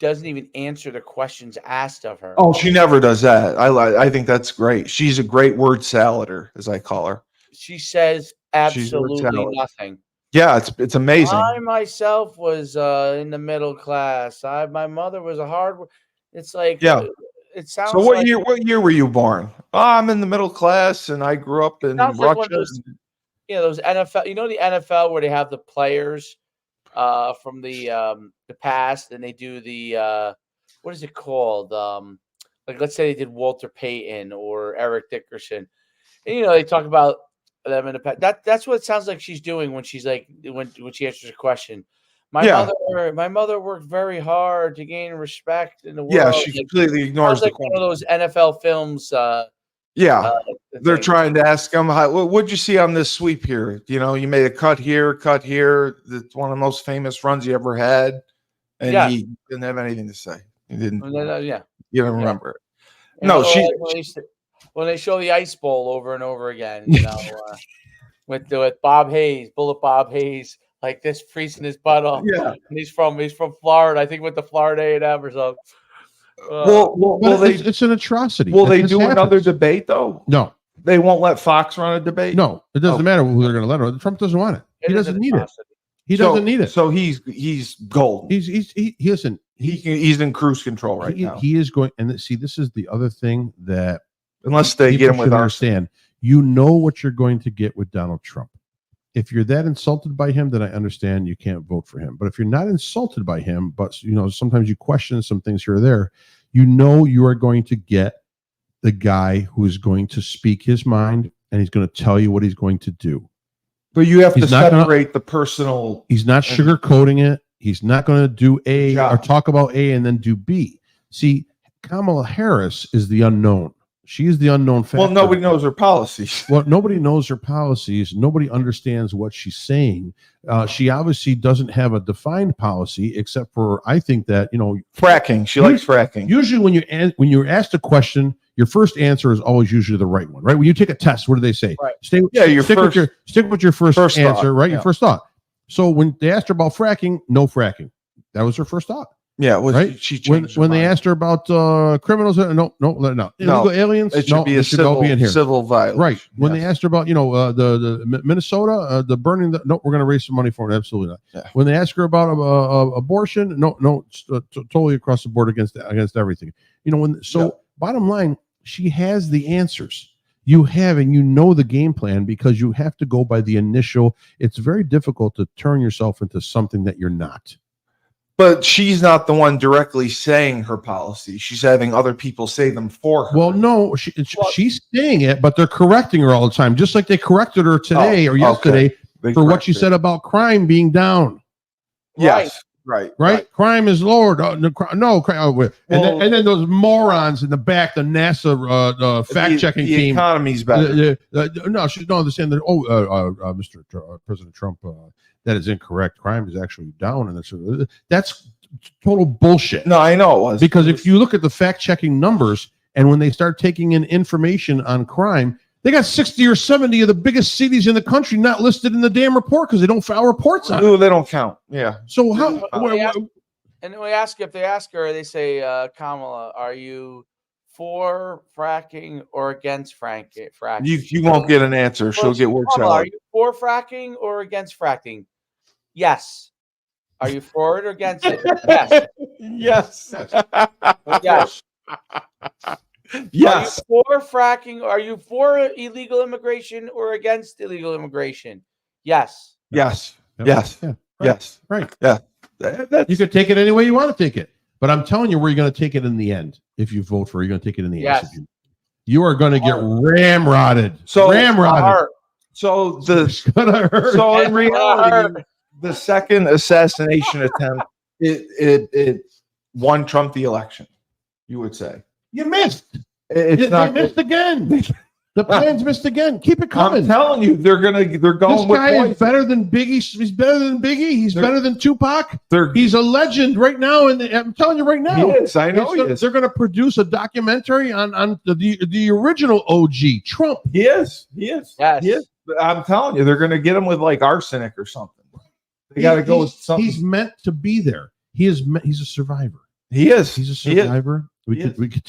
doesn't even answer the questions asked of her. Oh, she never does that. I think that's great. She's a great word salader, as I call her. She says absolutely nothing. Yeah, it's amazing. I myself was in the middle class. My mother was a hard. It's like, yeah. It sounds. So what year were you born? Oh, I'm in the middle class, and I grew up in Russia. Like those NFL. You know the NFL where they have the players from the past, and they do the what is it called? Like let's say they did Walter Payton or Eric Dickerson, and they talk about them in the past. That's what it sounds like she's doing when she's like when she answers a question. My mother worked very hard to gain respect in the world. Yeah, she completely ignores like one of those NFL films. They're trying to ask him, what'd you see on this sweep here? You made a cut here. That's one of the most famous runs you ever had. And he didn't have anything to say. He didn't. You don't remember it. And no, when they show the Ice Bowl over and over again, with Bob Hayes, Bullet Bob Hayes, like this, freezing his butt off. Yeah, and he's from Florida. I think with the Florida A&M or something. It's an atrocity. Will they do another debate though? No, they won't let Fox run a debate. No, it doesn't matter who they're going to let her. Trump doesn't want it. He doesn't need it. He doesn't need it. So he's gold. He's in cruise control right now. He is going. And see, this is the other thing that unless they get him with understand, you know what you're going to get with Donald Trump. If you're that insulted by him, then I understand you can't vote for him. But if you're not insulted by him, but sometimes you question some things here or there, you are going to get the guy who is going to speak his mind, and he's going to tell you what he's going to do. But you have to separate the personal. He's not sugarcoating it. He's not going to do A or talk about A and then do B. See, Kamala Harris is the unknown. She is the unknown factor. Well, nobody knows her policies. Well, nobody knows her policies. Nobody understands what she's saying. She obviously doesn't have a defined policy, except for I think that fracking. She likes fracking. Usually, when you're asked a question, your first answer is always usually the right one, right? When you take a test, what do they say? Right. Stick with your first answer, thought, right? Yeah. Your first thought. So when they asked her about fracking, no fracking. That was her first thought. Yeah, right. She changed when they asked her about criminals, no, illegal aliens. It should be a civil violation. Right. When they asked her about the Minnesota, the burning, we're going to raise some money for it. Absolutely not. Yeah. When they asked her about abortion, totally across the board against everything. Bottom line, she has the answers. You have, and the game plan, because you have to go by the initial. It's very difficult to turn yourself into something that you're not. But she's not the one directly saying her policy. She's having other people say them for her. Well, no, she's saying it, but they're correcting her all the time, just like they corrected her today or yesterday for what she said about crime being down. Yes, right. Crime is lowered. And then those morons in the back, the NASA fact-checking team. The economy's better. She's not understanding that. Mr. President Trump. That is incorrect. Crime is actually down, and that's total bullshit. No, I know it was. Because if you look at the fact-checking numbers, and when they start taking in information on crime, they got 60 or 70 of the biggest cities in the country not listed in the damn report because they don't file reports on it. They don't count. Yeah. So how? And if they ask her, they say, Kamala, are you for fracking or against fracking? You won't get an answer. She'll get worked out. Are you for fracking or against fracking? Yes. Are you for it or against it? Yes. Yes. Yes. Yes. Are you for fracking? Are you for illegal immigration or against illegal immigration? Yes. Yes. Yep. Yes. Yeah. Right. Yes. Right. Yeah. You could take it any way you want to take it. But I'm telling you where you're going to take it in the end. If you vote for it, you're going to take it in the end. Yes. You are going to get ramrodded. So ramrodded. So It's gonna hurt. So in reality, the second assassination attempt, it won Trump the election. You would say You missed. they missed again. The plan's missed again. Keep it coming. I'm telling you, they're going. This With guy is better than Biggie. He's better than Biggie. He's better than Tupac. He's a legend right now, and I'm telling you right now. He is. I know he is. They're going to produce a documentary on the original OG Trump. He is. He is. Yes. He is. I'm telling you, they're going to get him with like arsenic or something. They got to go with something. He's meant to be there. He's a survivor. He is. He's a survivor. We could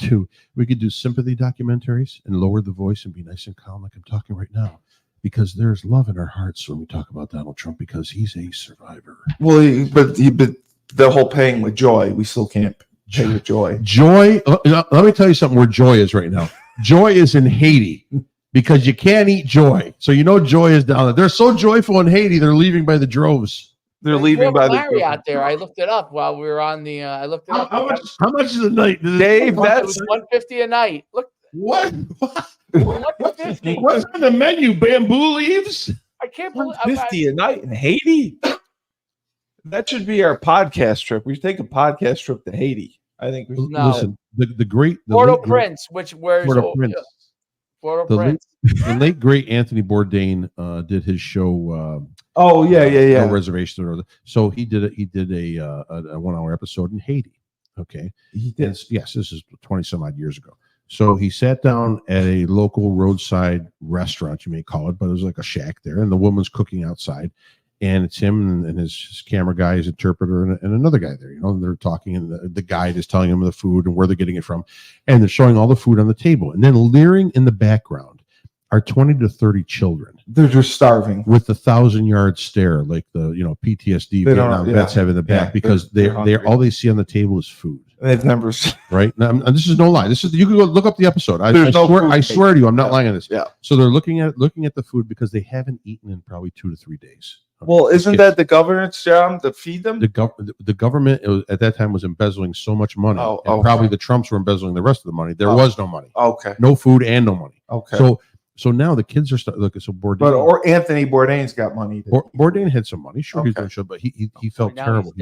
do sympathy documentaries and lower the voice and be nice and calm like I'm talking right now, because there's love in our hearts when we talk about Donald Trump, because he's a survivor. Well, but the whole paying with joy, we still can't pay with joy. Joy. Let me tell you something where joy is right now. Joy is in Haiti, because you can't eat joy. So joy is down there. They're so joyful in Haiti, they're leaving by the droves. They're leaving by the Larry out there. I looked it up while we were on the. I looked it up. How much is a night, Dave? That's $150 a night. Look, what? $150. What's on the menu? Bamboo leaves? I can't believe $150 a night in Haiti. That should be our podcast trip. We should take a podcast trip to Haiti. I think we should. No. Listen, the great Port-au-Prince, Port-au-Prince. The late great Anthony Bourdain did his show. No Reservation or so he did a 1 hour episode in Haiti. Okay, he did. Yes, this is 20 some odd years ago. So he sat down at a local roadside restaurant, you may call it, but it was like a shack there, and the woman's cooking outside, and it's him and his camera guy, his interpreter, and another guy there. And they're talking, and the guide is telling them the food and where they're getting it from, and they're showing all the food on the table, and then leering in the background are 20 to 30 children. They're just starving with the 1,000-yard stare, like the PTSD vets have in the back, because they're all they see on the table is food. They've never right now. This is no lie. This is, you can go look up the episode. I swear to you, I'm not lying on this. Yeah. So they're looking at the food because they haven't eaten in probably 2 to 3 days. Well, isn't that the government's job to feed them? The government at that time was embezzling so much money, and probably the Trumps were embezzling the rest of the money. There was no money. Okay. No food and no money. Okay. So now the kids are looking. So Bourdain, or Anthony Bourdain's got money. Bourdain had some money, sure, he's show, but he felt terrible.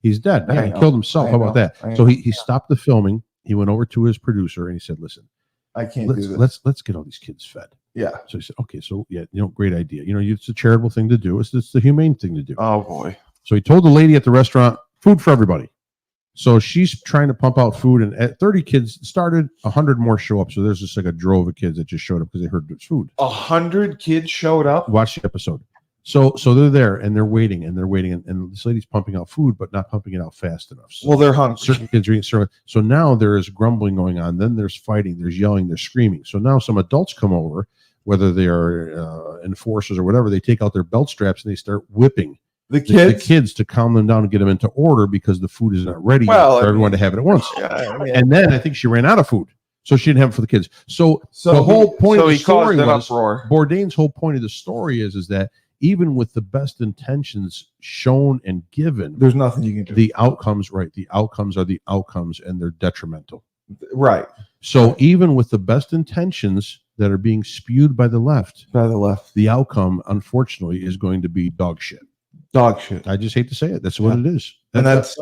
He's dead. Yeah, he killed himself. How about that? So he stopped the filming. He went over to his producer and he said, "Listen, I can't do this. Let's get all these kids fed." Yeah. So he said, "Okay, so yeah, great idea. It's a charitable thing to do. It's the humane thing to do." Oh boy. So he told the lady at the restaurant, food for everybody. So she's trying to pump out food, and at 30 kids started, 100 more show up. So there's just like a drove of kids that just showed up because they heard there's food. 100 kids showed up. Watch the episode. So they're there and they're waiting, and this lady's pumping out food, but not pumping it out fast enough. So well, they're hungry. Certain kids are eating cereal. So now there is grumbling going on. Then there's fighting. There's yelling. There's screaming. So now some adults come over, whether they are enforcers or whatever. They take out their belt straps and they start whipping the kids to calm them down and get them into order, because the food is not ready for everyone to have it at once. And then I think she ran out of food, so she didn't have it for the kids. So the whole point of the story was, Bourdain's whole point of the story is that even with the best intentions shown and given, there's nothing you can do. The outcomes are the outcomes, and they're detrimental. Right. So even with the best intentions that are being spewed by the left, the outcome, unfortunately, is going to be dog shit. Dog shit. I just hate to say it. That's what it is. And that's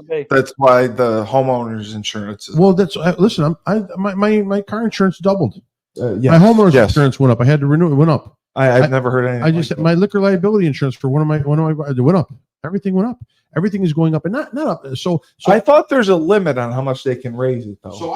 why the homeowners insurance is. Well, listen. My car insurance doubled. My homeowners insurance went up. I had to renew it. Went up. I've never heard anything. I just said my liquor liability insurance for one of my it went up. Everything went up. Everything is going up, and not up. So I thought there's a limit on how much they can raise it, though.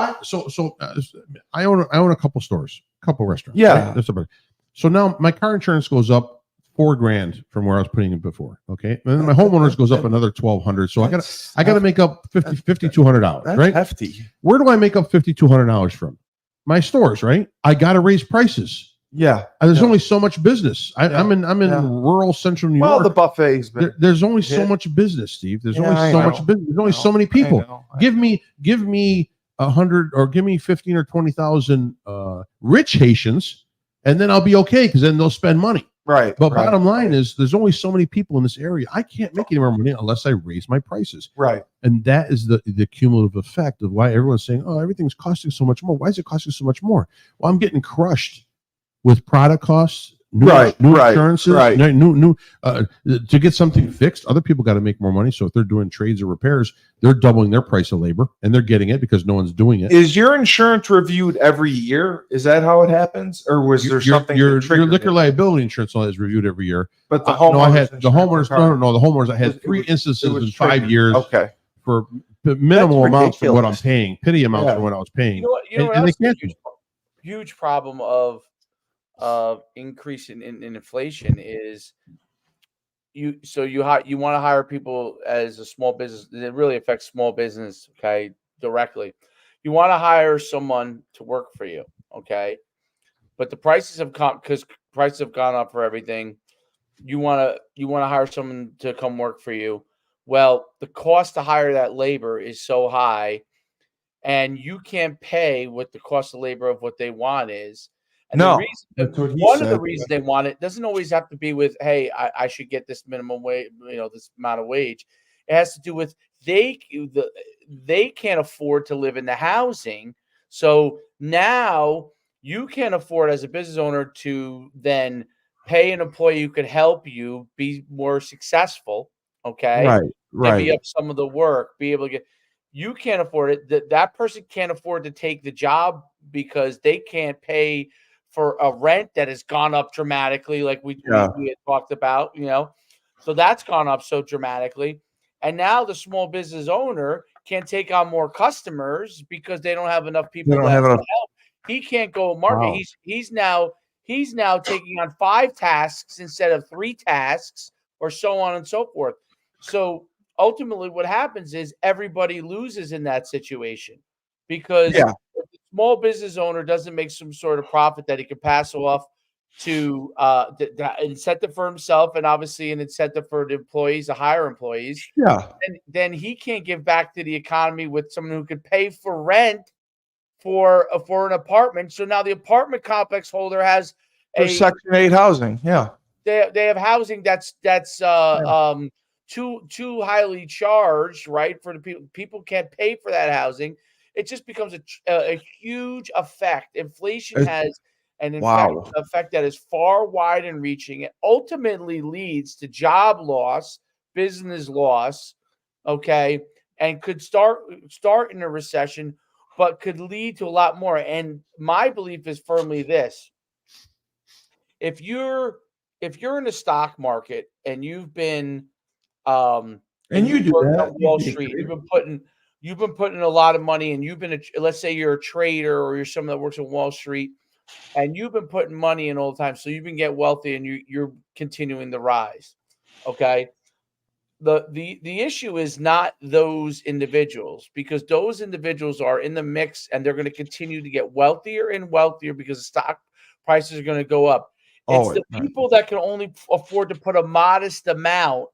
I own a couple stores, a couple restaurants. Yeah. Right? So now my car insurance goes up $4,000 from where I was putting it before. Okay, and then my homeowners goes up another $1,200. So I got to make up $5,200. That's right? Hefty. Where do I make up $5,200 from? my stores, right? I got to raise prices. Yeah, there's only so much business. I'm in rural central New York. Well, the buffets. There's only so much business, Steve. There's only so much business. There's only so many people. Give me 100 or give me 15 or 20,000 rich Haitians, and then I'll be okay because then they'll spend money. Right. But bottom line is, there's only so many people in this area. I can't make any more money unless I raise my prices. Right. And that is the cumulative effect of why everyone's saying, "Oh, everything's costing so much more." Why is it costing so much more? Well, I'm getting crushed with product costs, new insurances, new to get something fixed. Other people got to make more money, so if they're doing trades or repairs, they're doubling their price of labor, and they're getting it because no one's doing it. Is your insurance reviewed every year? Is that how it happens, or was there something? Your liquor liability insurance is reviewed every year, but the homeowners. The homeowners. I had 3 instances in 5 years. Okay. For minimal amounts for what I'm paying, petty amounts for what I was paying. You know what else? Huge problem of increase in inflation is you want to hire people as a small business. It really affects small business, okay, directly. You want to hire someone to work for you, okay, but the prices have gone up for everything. You want to hire someone to come work for you. Well, the cost to hire that labor is so high, and you can't pay what the cost of labor of what they want is. And one of the reasons they want it doesn't always have to be with, hey, I should get this minimum wage, this amount of wage. It has to do with they can't afford to live in the housing. So now you can't afford as a business owner to then pay an employee who could help you be more successful. Okay. Right. Divvy up some of the work, be able to get. You can't afford it. That person can't afford to take the job because they can't pay for a rent that has gone up dramatically, like we had talked about, so that's gone up so dramatically. And now the small business owner can't take on more customers because they don't have enough people to help. He can't go market. Wow. He's now taking on 5 tasks instead of 3 tasks, or so on and so forth. So ultimately what happens is everybody loses in that situation because if the small business owner doesn't make some sort of profit that he can pass off to the incentive for himself, and obviously an incentive for the employees to hire employees. Yeah. And then he can't give back to the economy with someone who could pay for rent for an apartment. So now the apartment complex holder has Section 8 housing. Yeah. They have housing that's too highly charged, right? For the people can't pay for that housing. It just becomes a huge effect. Inflation has an effect that is far wide and reaching. It ultimately leads to job loss, business loss, okay, and could start in a recession, but could lead to a lot more. And my belief is firmly this: if you're in the stock market and you've been and you do that on Wall Street, you've been putting a lot of money, and you've been let's say you're a trader or you're someone that works on Wall Street, and you've been putting money in all the time, so you've been getting wealthy and you're continuing the rise. Okay. The issue is not those individuals, because those individuals are in the mix and they're going to continue to get wealthier and wealthier because the stock prices are going to go up. It's the people that can only afford to put a modest amount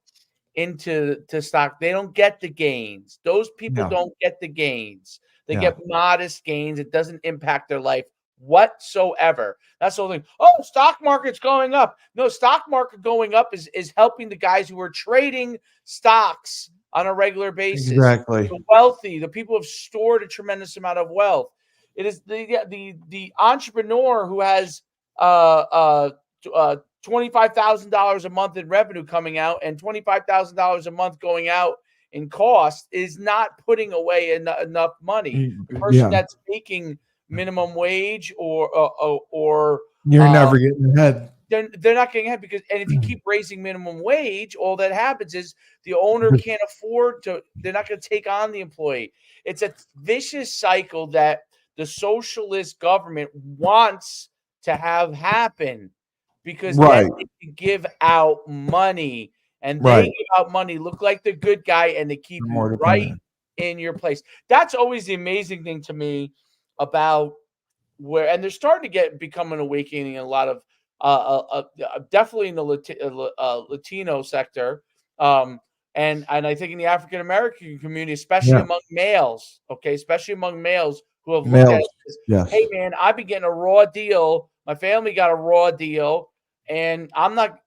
into stock. They don't get the gains. Those people don't get the gains. They get modest gains. It doesn't impact their life whatsoever. That's the whole thing. Oh, stock market's going up. No, stock market going up is helping the guys who are trading stocks on a regular basis. Exactly. The wealthy, the people who have stored a tremendous amount of wealth. It is the entrepreneur who has $25,000 a month in revenue coming out and $25,000 a month going out in cost is not putting away enough money. The person that's making minimum wage or you're never getting ahead. They're not getting ahead because, and if you keep raising minimum wage, all that happens is the owner can't afford to. They're not going to take on the employee. It's a vicious cycle that the socialist government wants to have happen, because then they can give out money, and they give out money, look like the good guy, and they keep you right in your place. That's always the amazing thing to me about where, and they're starting to become an awakening in a lot of definitely in the Latino sector, and I think in the African American community, especially among males, especially among males who have looked at it as, hey man, I've been getting a raw deal. My family got a raw deal, and I'm not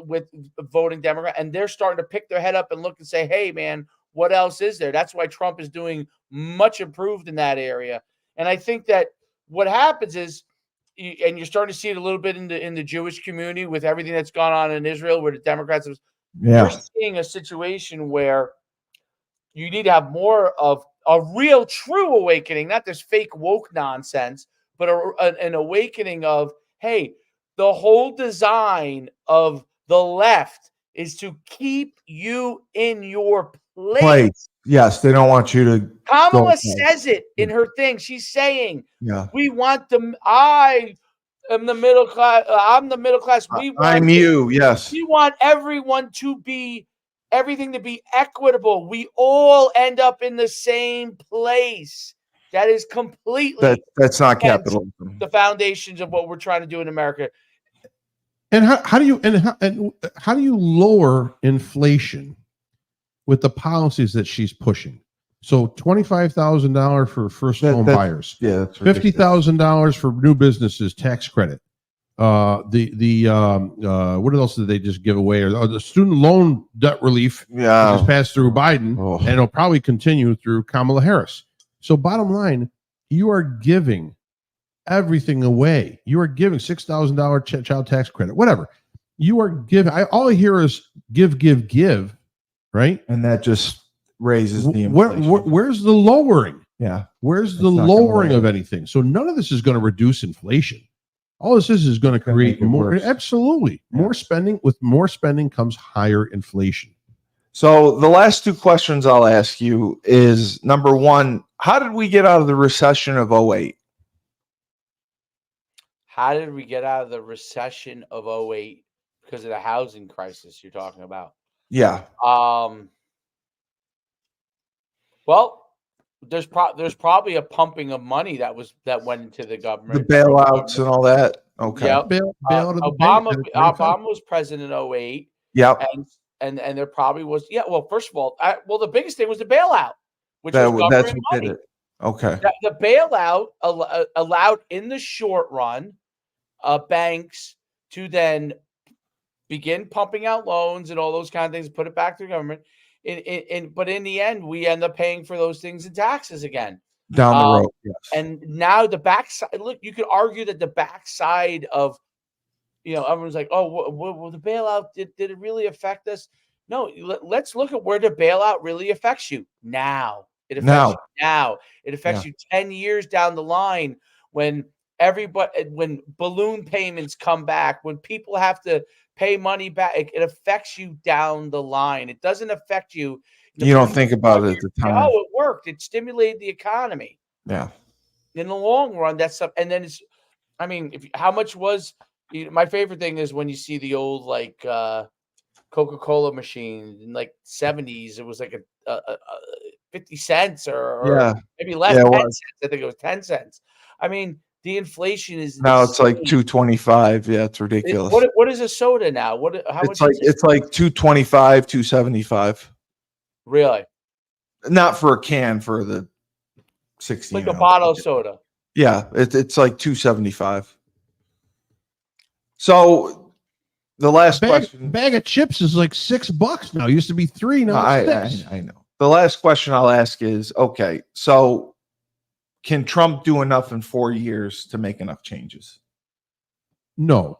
with voting Democrat. And they're starting to pick their head up and look and say, hey man, what else is there? That's why Trump is doing much improved in that area. And I think that what happens is, and you're starting to see it a little bit in the Jewish community with everything that's gone on in Israel, where the Democrats have, you're seeing a situation where you need to have more of a real true awakening, not this fake woke nonsense, but an awakening of, hey, the whole design of the left is to keep you in your place. Yes, they don't want you to. Kamala says it in her thing. She's saying, we want I am the middle class. I'm the middle class. I'm you. Yes. We want everyone to be, everything to be equitable. We all end up in the same place. That is completely. That's not capitalism. The foundations of what we're trying to do in America. And how do you lower inflation with the policies that she's pushing? So $25,000 for first home buyers. Yeah, that's $50,000 for new businesses tax credit. What else did they just give away? Or the student loan debt relief, which is passed through Biden, and it'll probably continue through Kamala Harris. So bottom line, you are giving everything away. You are giving $6,000 child tax credit, whatever. You are giving. All I hear is give, right? And that just raises the inflation. Where's the lowering? Yeah. Where's the lowering of anything? So none of this is going to reduce inflation. All this is going to create more. Absolutely. Yeah. More spending. With more spending comes higher inflation. So the last two questions I'll ask you is, number one, how did we get out of the recession of 2008? How did we get out of the recession of 2008? Because of the housing crisis you're talking about. Yeah. Well, there's probably a pumping of money that went into the government. The bailouts and all that. Okay. Yep. Obama was president in 2008. Yep. And there probably was. Yeah. Well, first of all, the biggest thing was the bailout, which was that's government what money. did it. Okay. The bailout allowed in the short run banks to then begin pumping out loans and all those kind of things, put it back to the government. But in the end, we end up paying for those things in taxes again. Down the road, yes. And now the backside, look, you could argue that the backside of, everyone's like, oh, well, the bailout, did it really affect us? No, let's look at where the bailout really affects you now. It affects you now. It affects you 10 years down the line when when balloon payments come back, when people have to pay money back, it affects you down the line. It doesn't affect you. You don't think about it at the time. Oh, it worked. It stimulated the economy. Yeah. In the long run, that's stuff. And then how much was my favorite thing is when you see the old Coca-Cola machine in 70s. It was like a 50 cents or maybe less. 10 cents. I think it was 10 cents. I mean, the inflation is now it's like $2.25. Yeah, it's ridiculous. What is a soda now? It's like $2.25, $2.75. Really? Not for a can, for the 16. Like a bottle of soda. Yeah, it's like $2.75. So the last question, bag of chips is like $6 now. It used to be $3. Now it's $6. I know. The last question I'll ask is, okay, so can Trump do enough in 4 years to make enough changes? No.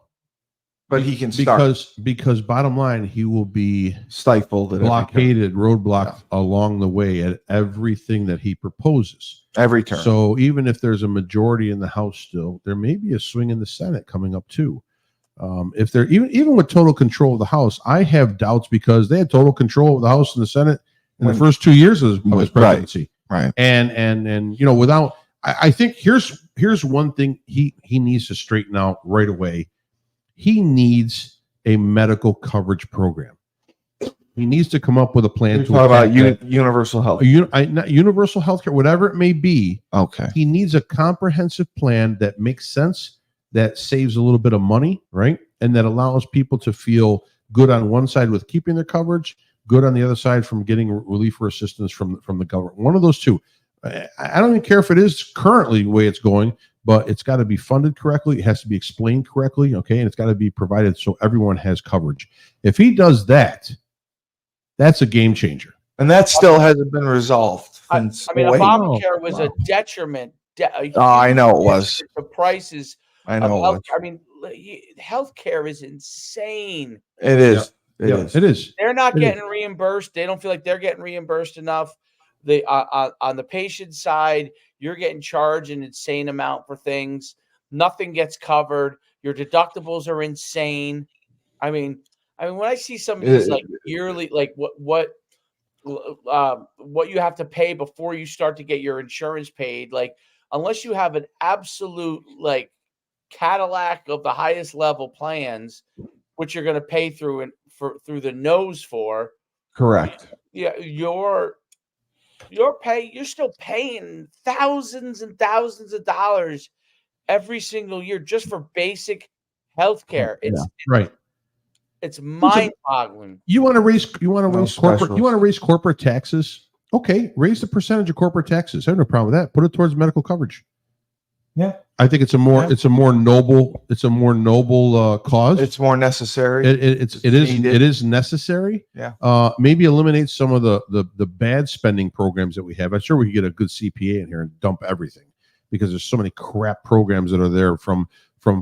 But he can start. Because bottom line, he will be stifled, blockaded, roadblocked along the way at everything that he proposes. Every turn. So even if there's a majority in the House still, there may be a swing in the Senate coming up too. If they're even with total control of the House, I have doubts because they had total control of the House and the Senate in the first 2 years of his presidency. Right. And without, I think here's one thing he needs to straighten out right away. He needs a medical coverage program. He needs to come up with a plan to talk about universal health, universal health care, whatever it may be. Okay. He needs a comprehensive plan that makes sense, that saves a little bit of money, right? And that allows people to feel good on one side with keeping their coverage, good on the other side from getting relief or assistance from the government. One of those two. I don't even care if it is currently the way it's going, but it's got to be funded correctly. It has to be explained correctly, okay? And it's got to be provided so everyone has coverage. If he does that, that's a game changer. And that still hasn't been resolved. I mean, Obamacare was a detriment. I know it was. The prices. I know. I mean, healthcare is insane. It is. It is. They're not getting reimbursed. They don't feel like they're getting reimbursed enough. They on the patient side, you're getting charged an insane amount for things. Nothing gets covered. Your deductibles are insane. I mean, when I see some of these like yearly, like what you have to pay before you start to get your insurance paid, like unless you have an absolute like Cadillac of the highest level plans, which you're going to pay through the nose for. Correct. Yeah, you're still paying thousands and thousands of dollars every single year just for basic health care. It's mind-boggling. You want to raise corporate taxes? Okay, raise the percentage of corporate taxes. I have no problem with that. Put it towards medical coverage. Yeah, I think it's a more noble cause. It's more necessary. It is necessary. Yeah. Maybe eliminate some of the bad spending programs that we have. I'm sure we could get a good CPA in here and dump everything, because there's so many crap programs that are there, from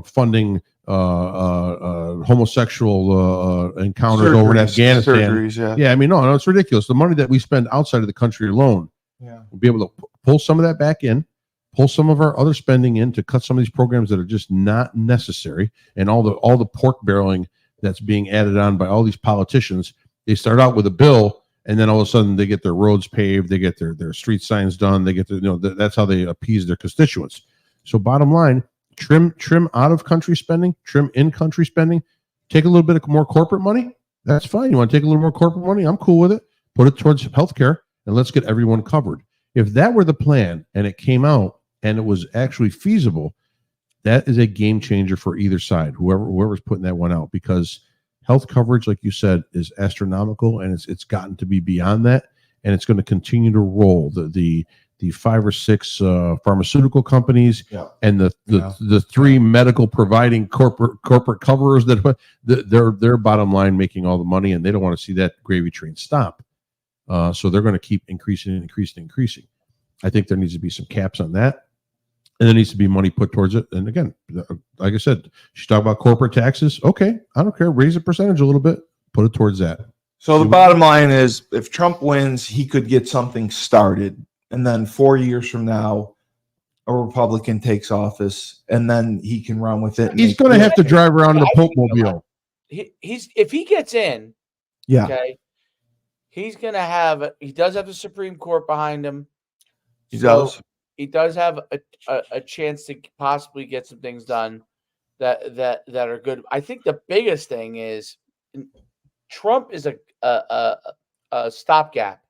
funding homosexual encounters over in Afghanistan. Surgeries, yeah. I mean, no, it's ridiculous. The money that we spend outside of the country alone, we'll be able to pull some of that back in, pull some of our other spending in to cut some of these programs that are just not necessary, and all the pork barreling that's being added on by all these politicians. They start out with a bill, and then all of a sudden they get their roads paved, they get their street signs done, they get that's how they appease their constituents. So bottom line, trim out of country spending, trim in country spending, take a little bit of more corporate money. That's fine. You want to take a little more corporate money? I'm cool with it. Put it towards healthcare, and let's get everyone covered. If that were the plan and it came out and it was actually feasible, that is a game changer for either side, whoever's putting that one out, because health coverage, like you said, is astronomical, and it's gotten to be beyond that, and it's going to continue to roll. The 5 or 6 pharmaceutical companies, and the 3 medical providing corporate coverers that their bottom line making all the money, and they don't want to see that gravy train stop. So they're going to keep increasing. I think there needs to be some caps on that, and there needs to be money put towards it. And again, like I said, she's talking about corporate taxes. Okay, I don't care. Raise the percentage a little bit. Put it towards that. So the bottom line is, if Trump wins, he could get something started, and then 4 years from now, a Republican takes office, and then he can run with it. He's going to have to drive around in a Pope mobile. If he gets in, okay, he's going to have. He does have the Supreme Court behind him. He does have a chance to possibly get some things done that are good. I think the biggest thing is Trump is a stopgap.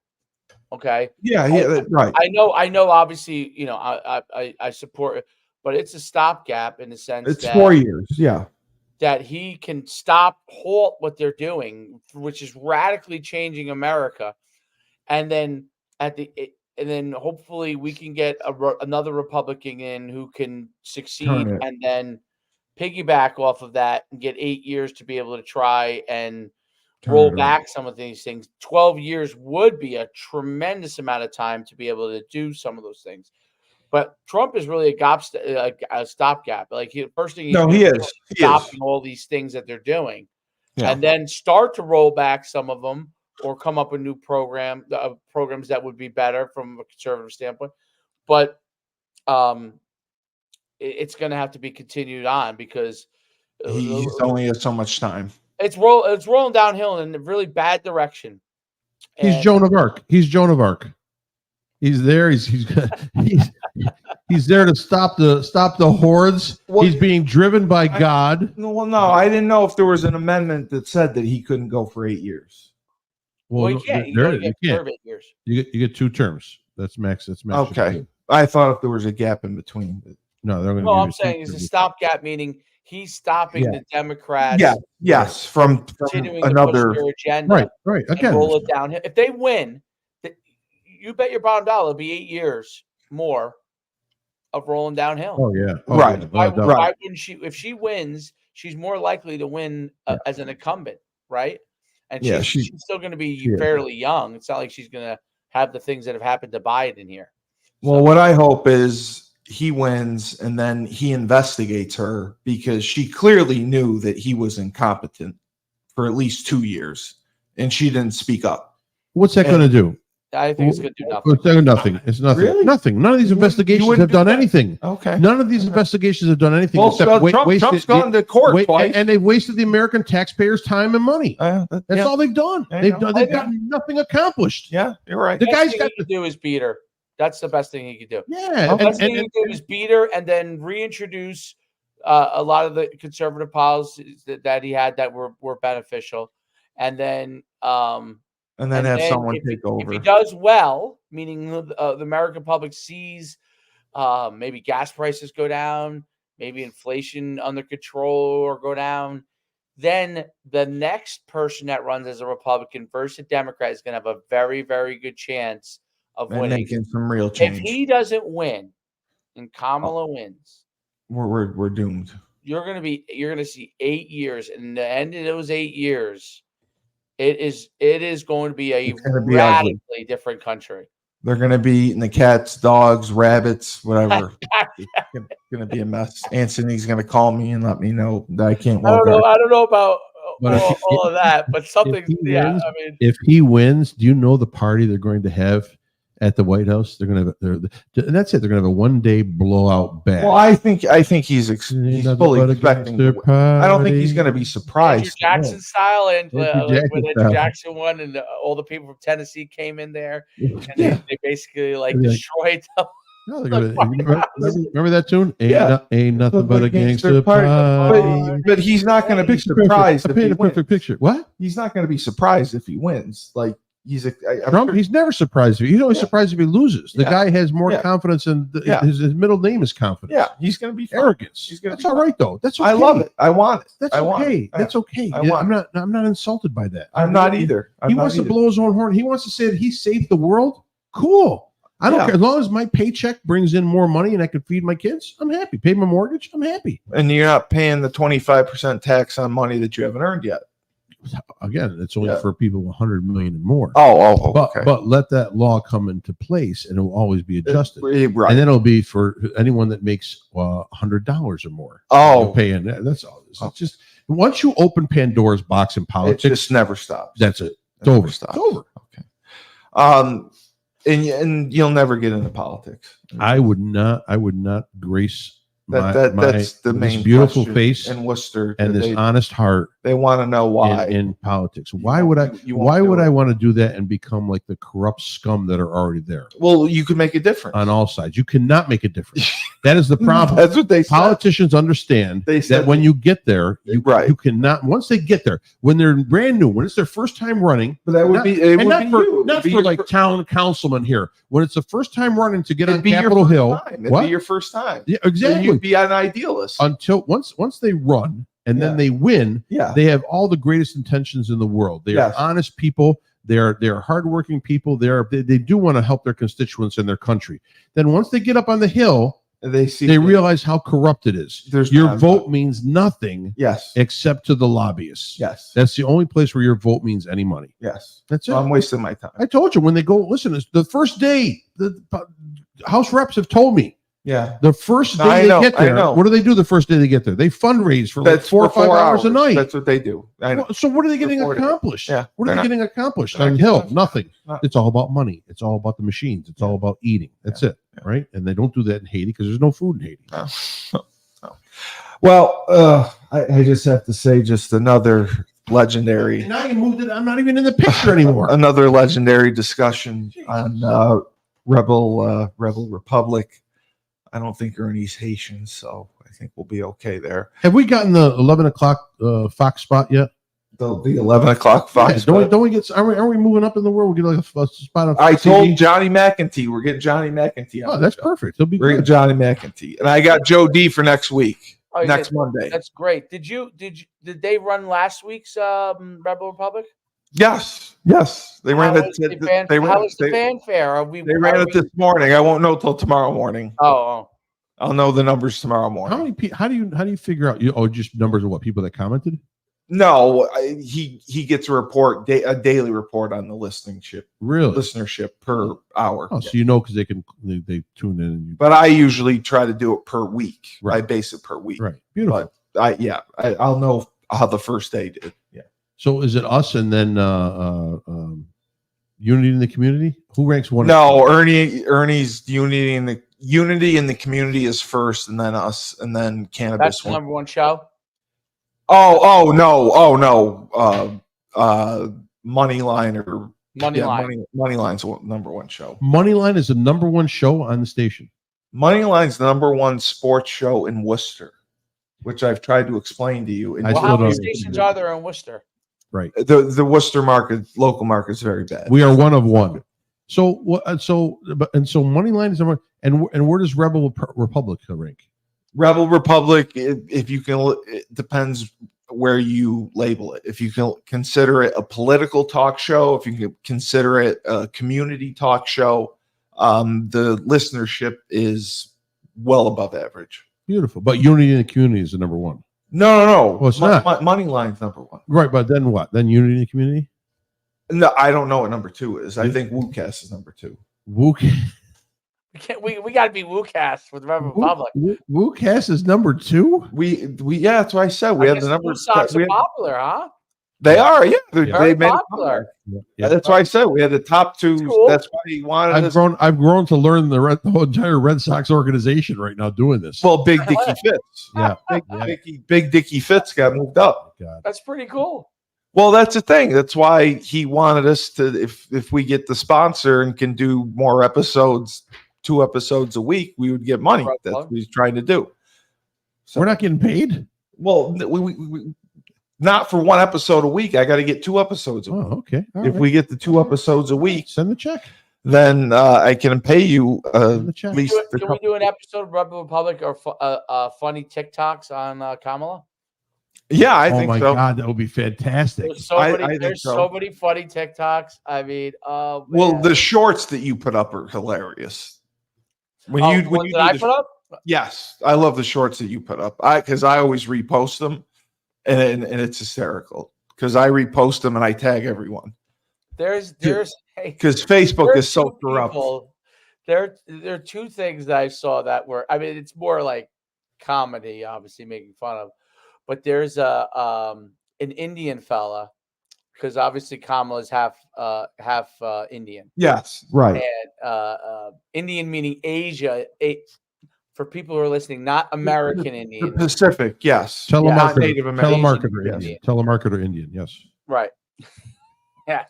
Okay. Yeah, right. I know. Obviously, I support it, but it's a stopgap in the sense it's 4 years. Yeah. That he can halt what they're doing, which is radically changing America, and then hopefully we can get another Republican in who can succeed, and then piggyback off of that and get 8 years to be able to try and roll back some of these things. 12 years would be a tremendous amount of time to be able to do some of those things. But Trump is really a stopgap. Like first thing he is stopping all these things that they're doing, and then start to roll back some of them, or come up with new programs that would be better from a conservative standpoint. But it's going to have to be continued on, because he only has so much time. It's rolling downhill in a really bad direction. He's Joan of Arc. He's there. He's there to stop the hordes. He's being driven by God. No, I didn't know if there was an amendment that said that he couldn't go for 8 years. Well, you can't. You can't. You get 2 terms. That's max. Okay. I thought if there was a gap in between. No, they're going to. No, I'm saying is a stopgap, meaning he's stopping the Democrats. Yeah. Yes. From continuing another to push their agenda. Right. Again, roll it down. If they win, you bet your bottom dollar it'll be 8 years more of rolling downhill. Oh yeah. Right. Yeah. Why wouldn't she? If she wins, she's more likely to win as an incumbent, right? And she's still going to be fairly young. It's not like she's going to have the things that have happened to Biden here. Well, what I hope is he wins and then he investigates her, because she clearly knew that he was incompetent for at least 2 years and she didn't speak up. What's that going to do? I think it's going to do nothing. It's nothing. It's nothing. Really? Nothing. None of these investigations have done anything. Okay. None of these investigations have done anything except Trump's gone to court twice, and they've wasted the American taxpayers' time and money. That's all they've done. They've gotten nothing accomplished. Yeah, you're right. The guy's got to do is beat her. That's the best thing he could do. Yeah, the best thing he could do is beat her and then reintroduce a lot of the conservative policies that he had that were beneficial, and then have someone take over. If he does well, meaning the American public sees maybe gas prices go down, maybe inflation under control or go down, then the next person that runs as a Republican versus a Democrat is going to have a very, very good chance of winning. Making some real change. If he doesn't win and Kamala wins, we're doomed. You're going to see 8 years, and the end of those 8 years, it is going to be a radically different country. They're going to be eating the cats, dogs, rabbits, whatever. It's going to be a mess. Anthony's going to call me and let me know that I can't walk. I don't know about all of that, but something. If he wins, do you know the party they're going to have at the White House? They're going to have, and that's it. They're going to have a one-day blowout bash. Well, I think he's fully expecting. I don't think he's going to be surprised. Andrew Jackson style, and when Andrew Jackson won, and all the people from Tennessee came in there, and they basically destroyed them. No, remember that tune? Ain't nothing but a gangster party. But he's not going to be surprised. I paint a perfect picture. What? He's not going to be surprised if he wins. Trump, he's never surprised if he's always surprised if he loses. The guy has more confidence, and his middle name is confidence. Yeah, he's going to be arrogance. That's all right though. That's okay. I love it. I want it. That's okay. That's okay. I'm not insulted by that. I'm not either. He wants to blow his own horn. He wants to say that he saved the world. Cool. I don't care. As long as my paycheck brings in more money and I can feed my kids, I'm happy. Pay my mortgage, I'm happy. And you're not paying the 25% tax on money that you haven't earned yet. Again, it's only for people with 100 million and more. Okay. But let that law come into place, and it will always be adjusted. Right. And then it'll be for anyone that makes $100 or more. Paying that. That's all. It's just once you open Pandora's box in politics, it just never stops. That's it. It's over. It's over. Okay. And you'll never get into politics. I would not grace that's the main beautiful face in Worcester and this honest heart. They want to know why in politics. Why would I want to do that and become like the corrupt scum that are already there? Well, you could make a difference on all sides. You cannot make a difference. That is the problem. That's what they said. Politicians understand that when you get there, you cannot. Once they get there, when they're brand new, when it's their first time running, but that would not for like town councilman here. When it's the first time running to get on Capitol Hill, it'd be your first time. Yeah, exactly. So you'd be an idealist until once they run and then they win. Yeah, they have all the greatest intentions in the world. They are honest people. They're hardworking people. They do want to help their constituents and their country. Then once they get up on the hill, they realize how corrupt it is. Your vote means nothing. Yes, except to the lobbyists. Yes, that's the only place where your vote means any money. Yes, that's it. I'm wasting my time. I told you when they go. Listen, it's the first day the House reps have told me. Yeah, the first day they get there, what do they do the first day they get there? They fundraise for like 4 or 5 hours a night. That's what they do. So what are they getting accomplished? Yeah, what are they getting accomplished on Hill? Nothing. It's all about money. It's all about the machines. It's all about eating. That's it, right? And they don't do that in Haiti because there's no food in Haiti. No. Well, I just have to say, just another legendary. And now you moved it. I'm not even in the picture anymore. Another legendary discussion on Rebel Republic. I don't think Ernie's Haitian, so I think we'll be okay there. Have we gotten the 11 o'clock Fox spot yet? The 11 o'clock Fox. Yeah, don't we get? Are we moving up in the world? We get like a spot on. I told Johnny McEntee we're getting Johnny McEntee. Oh, that's perfect. He'll be great. Johnny McEntee, and I got Joe D for next week. Next Monday. That's great. Did they run last week's Rebel Republic? Yes. They ran it. How was the fanfare? They ran it this morning. I won't know till tomorrow morning. Oh. I'll know the numbers tomorrow morning. How do you figure out? Just numbers of what people that commented? No, he gets a daily report on the listenership per hour. Oh, so because they tune in. But I usually try to do it per week. Right. I base it per week. Right. Beautiful. But I'll know how the first day did. Yeah. So is it us and then unity in the community? Who ranks one? No, Ernie's unity in the community is first, and then us, and then cannabis. That's the number one show. Oh no. Moneyline. Moneyline's number one show. Moneyline is the number one show on the station. Moneyline's the number one sports show in Worcester, which I've tried to explain to you. How many stations are there in Worcester? Right. The Worcester local market is very bad. We are one of one. So Moneyline is number, and where does Rebel Republic rank? Rebel Republic, if you can, it depends where you label it. If you can consider it a political talk show, if you can consider it a community talk show, the listenership is well above average. Beautiful. But Unity in the Community is the number one. No. Well, it's not. Moneyline's number one. Right, but then what? Then Unity in the Community? No, I don't know what number two is. I think WooCast is number two. We got to be WooCast with Rebel Republic. WooCast is number two. That's what I said. We have the number. Songs are popular, huh? They are, yeah. They made popular. Yeah, that's why I said we had the top two. Cool. That's why he wanted. I've grown to learn the whole entire Red Sox organization right now doing this. Well, Big Dickie Fitz. Yeah, Big Dickie Fitz got moved up. God. That's pretty cool. Well, that's the thing. That's why he wanted us to. If we get the sponsor and can do more episodes, 2 episodes a week, we would get money. That's what he's trying to do. So, we're not getting paid. Well, we not for 1 episode a week. I got to get 2 episodes a week. Oh, okay. If we get the 2 episodes a week, send the check. Then I can pay you at least. Can we do an episode of Rebel Republic or funny TikToks on Kamala? Yeah, I think so. Oh my God, that would be fantastic. There's so many funny TikToks. I mean, well, the shorts that you put up are hilarious. When you put up? Yes, I love the shorts that you put up. Because I always repost them, and it's hysterical because I repost them and I tag everyone. Because Facebook is so corrupt. There are 2 things that I saw that were. I mean, it's more like comedy, obviously making fun of. But there's an Indian fella, because obviously Kamala's half Indian. Yes, right. And Indian meaning Asia. For people who are listening, not American Indian. The Pacific, yes. Telemarketer, Native American. Telemarketer Indian, yes. Right. Yeah.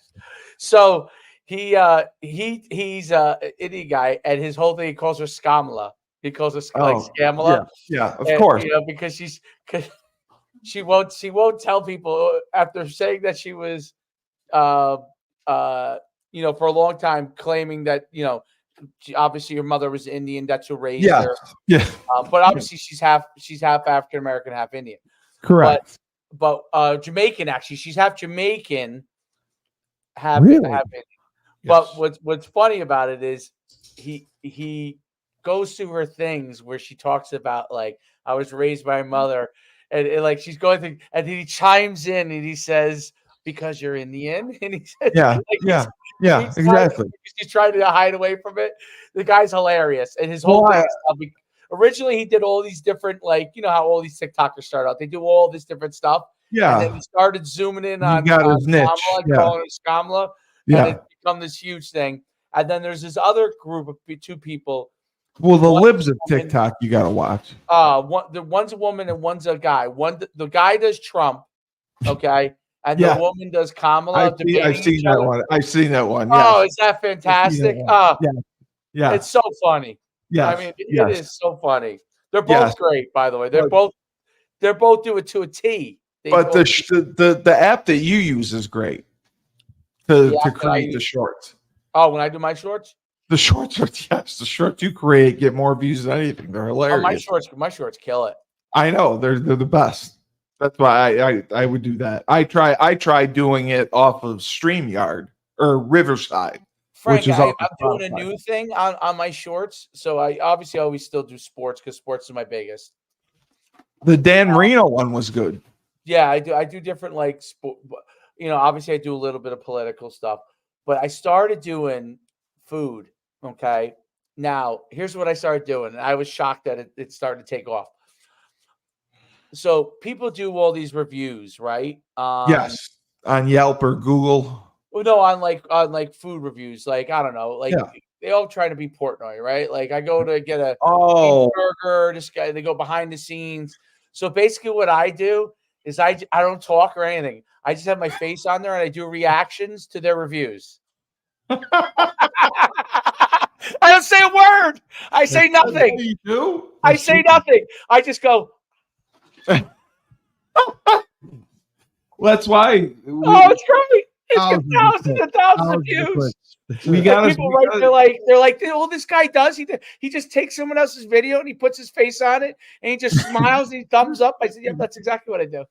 So he's an Indian guy, and his whole thing, he calls her Skamala. He calls her Skamala. Yeah, of course. Because she won't tell people after saying that she was, for a long time claiming that, obviously her mother was Indian. That's who raised her. Yeah. But obviously she's half African American, half Indian. Correct. But Jamaican, actually. She's half Jamaican, half Indian. Yes. But what's funny about it is he goes through her things where she talks about, like, I was raised by my mother, and like she's going through, and he chimes in and he says, because you're Indian, and he says, exactly. He's trying to hide away from it. The guy's hilarious, and his whole thing. Originally, he did all these different, like, how all these TikTokers start out. They do all this different stuff. Yeah. And then he started zooming in on his niche. Calling her Skamala. And it's become this huge thing. And then there's this other group of 2 people. Well, the libs of TikTok you got to watch. One's a woman and one's a guy. The guy does Trump, okay? And the woman does Kamala. I've seen that one. I've seen that one. Yes. Oh, is that fantastic? Yeah. It's so funny. Yeah. I mean, it is so funny. They're both great, by the way. They're both do it to a T. But the app that you use is great to create the shorts. Oh, when I do my shorts? The shorts are the shorts you create get more views than anything. They're hilarious. Oh, my shorts kill it. I know they're the best. That's why I would do that. I try doing it off of StreamYard or Riverside. Frank, I'm doing a new thing on my shorts. So I obviously always still do sports because sports is my biggest. The Dan Marino one was good. Yeah, I do different like sport. Obviously I do a little bit of political stuff, but I started doing food. Okay. Now here's what I started doing. And I was shocked that it started to take off. So people do all these reviews, right? Yes, on Yelp or Google. Well, no, on like food reviews, like I don't know, like they all try to be Portnoy, right? Like I go to get a burger, this guy, they go behind the scenes. So basically, what I do is I don't talk or anything. I just have my face on there and I do reactions to their reviews. I don't say a word. I say nothing. You do? I say nothing. I just go. Well, that's why. It's great. It's got thousands and thousands of views. We got people right. They're like, all this guy does. He just takes someone else's video and he puts his face on it and he just smiles and he thumbs up. I said, yeah, that's exactly what I do.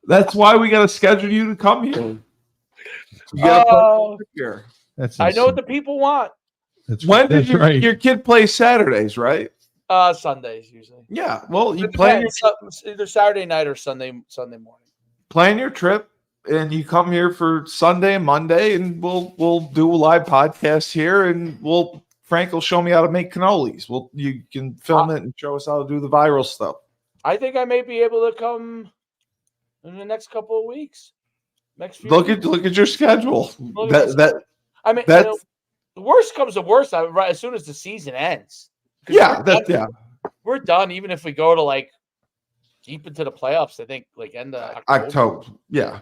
That's why we got to schedule you to come here. I know what the people want. When did your kid play Saturdays, right? Sundays usually. Yeah. Well, you plan either Saturday night or Sunday morning. Plan your trip and you come here for Sunday and Monday, and we'll do a live podcast here, and Frank will show me how to make cannolis. You can film it and show us how to do the viral stuff. I think I may be able to come in the next couple of weeks. Look at your schedule. The worst comes to worst. Right as soon as the season ends. Yeah, we're done. Even if we go to like deep into the playoffs, I think like end of October. Yeah,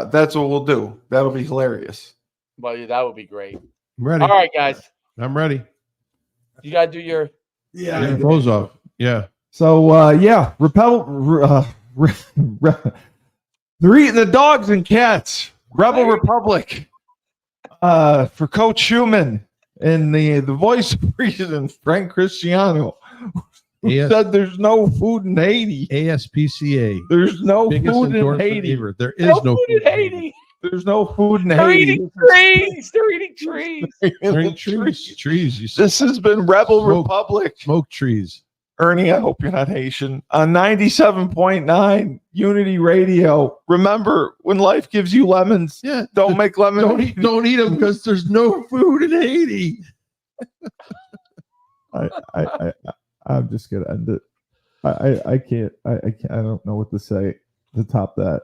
that's what we'll do. That'll be hilarious. Well, that would be great. I'm ready. All right, guys. I'm ready. You gotta do your close off. Yeah. So they're eating the dogs and cats. Rebel Republic. For Coach Schuman and the voice of reason, Frank Cristiano, who said there's no food in Haiti. ASPCA. There's no food in Haiti. There is no food in Haiti. There's no food in They're Haiti. Eating trees. They're eating trees. They're eating trees. This has been Rebel Republic. Smoke trees. Ernie, I hope you're not Haitian. On 97.9 Unity Radio. Remember, when life gives you lemons, don't make lemonade. Don't eat them because there's no food in Haiti. I'm just gonna end it. I can't. I don't know what to say to top that.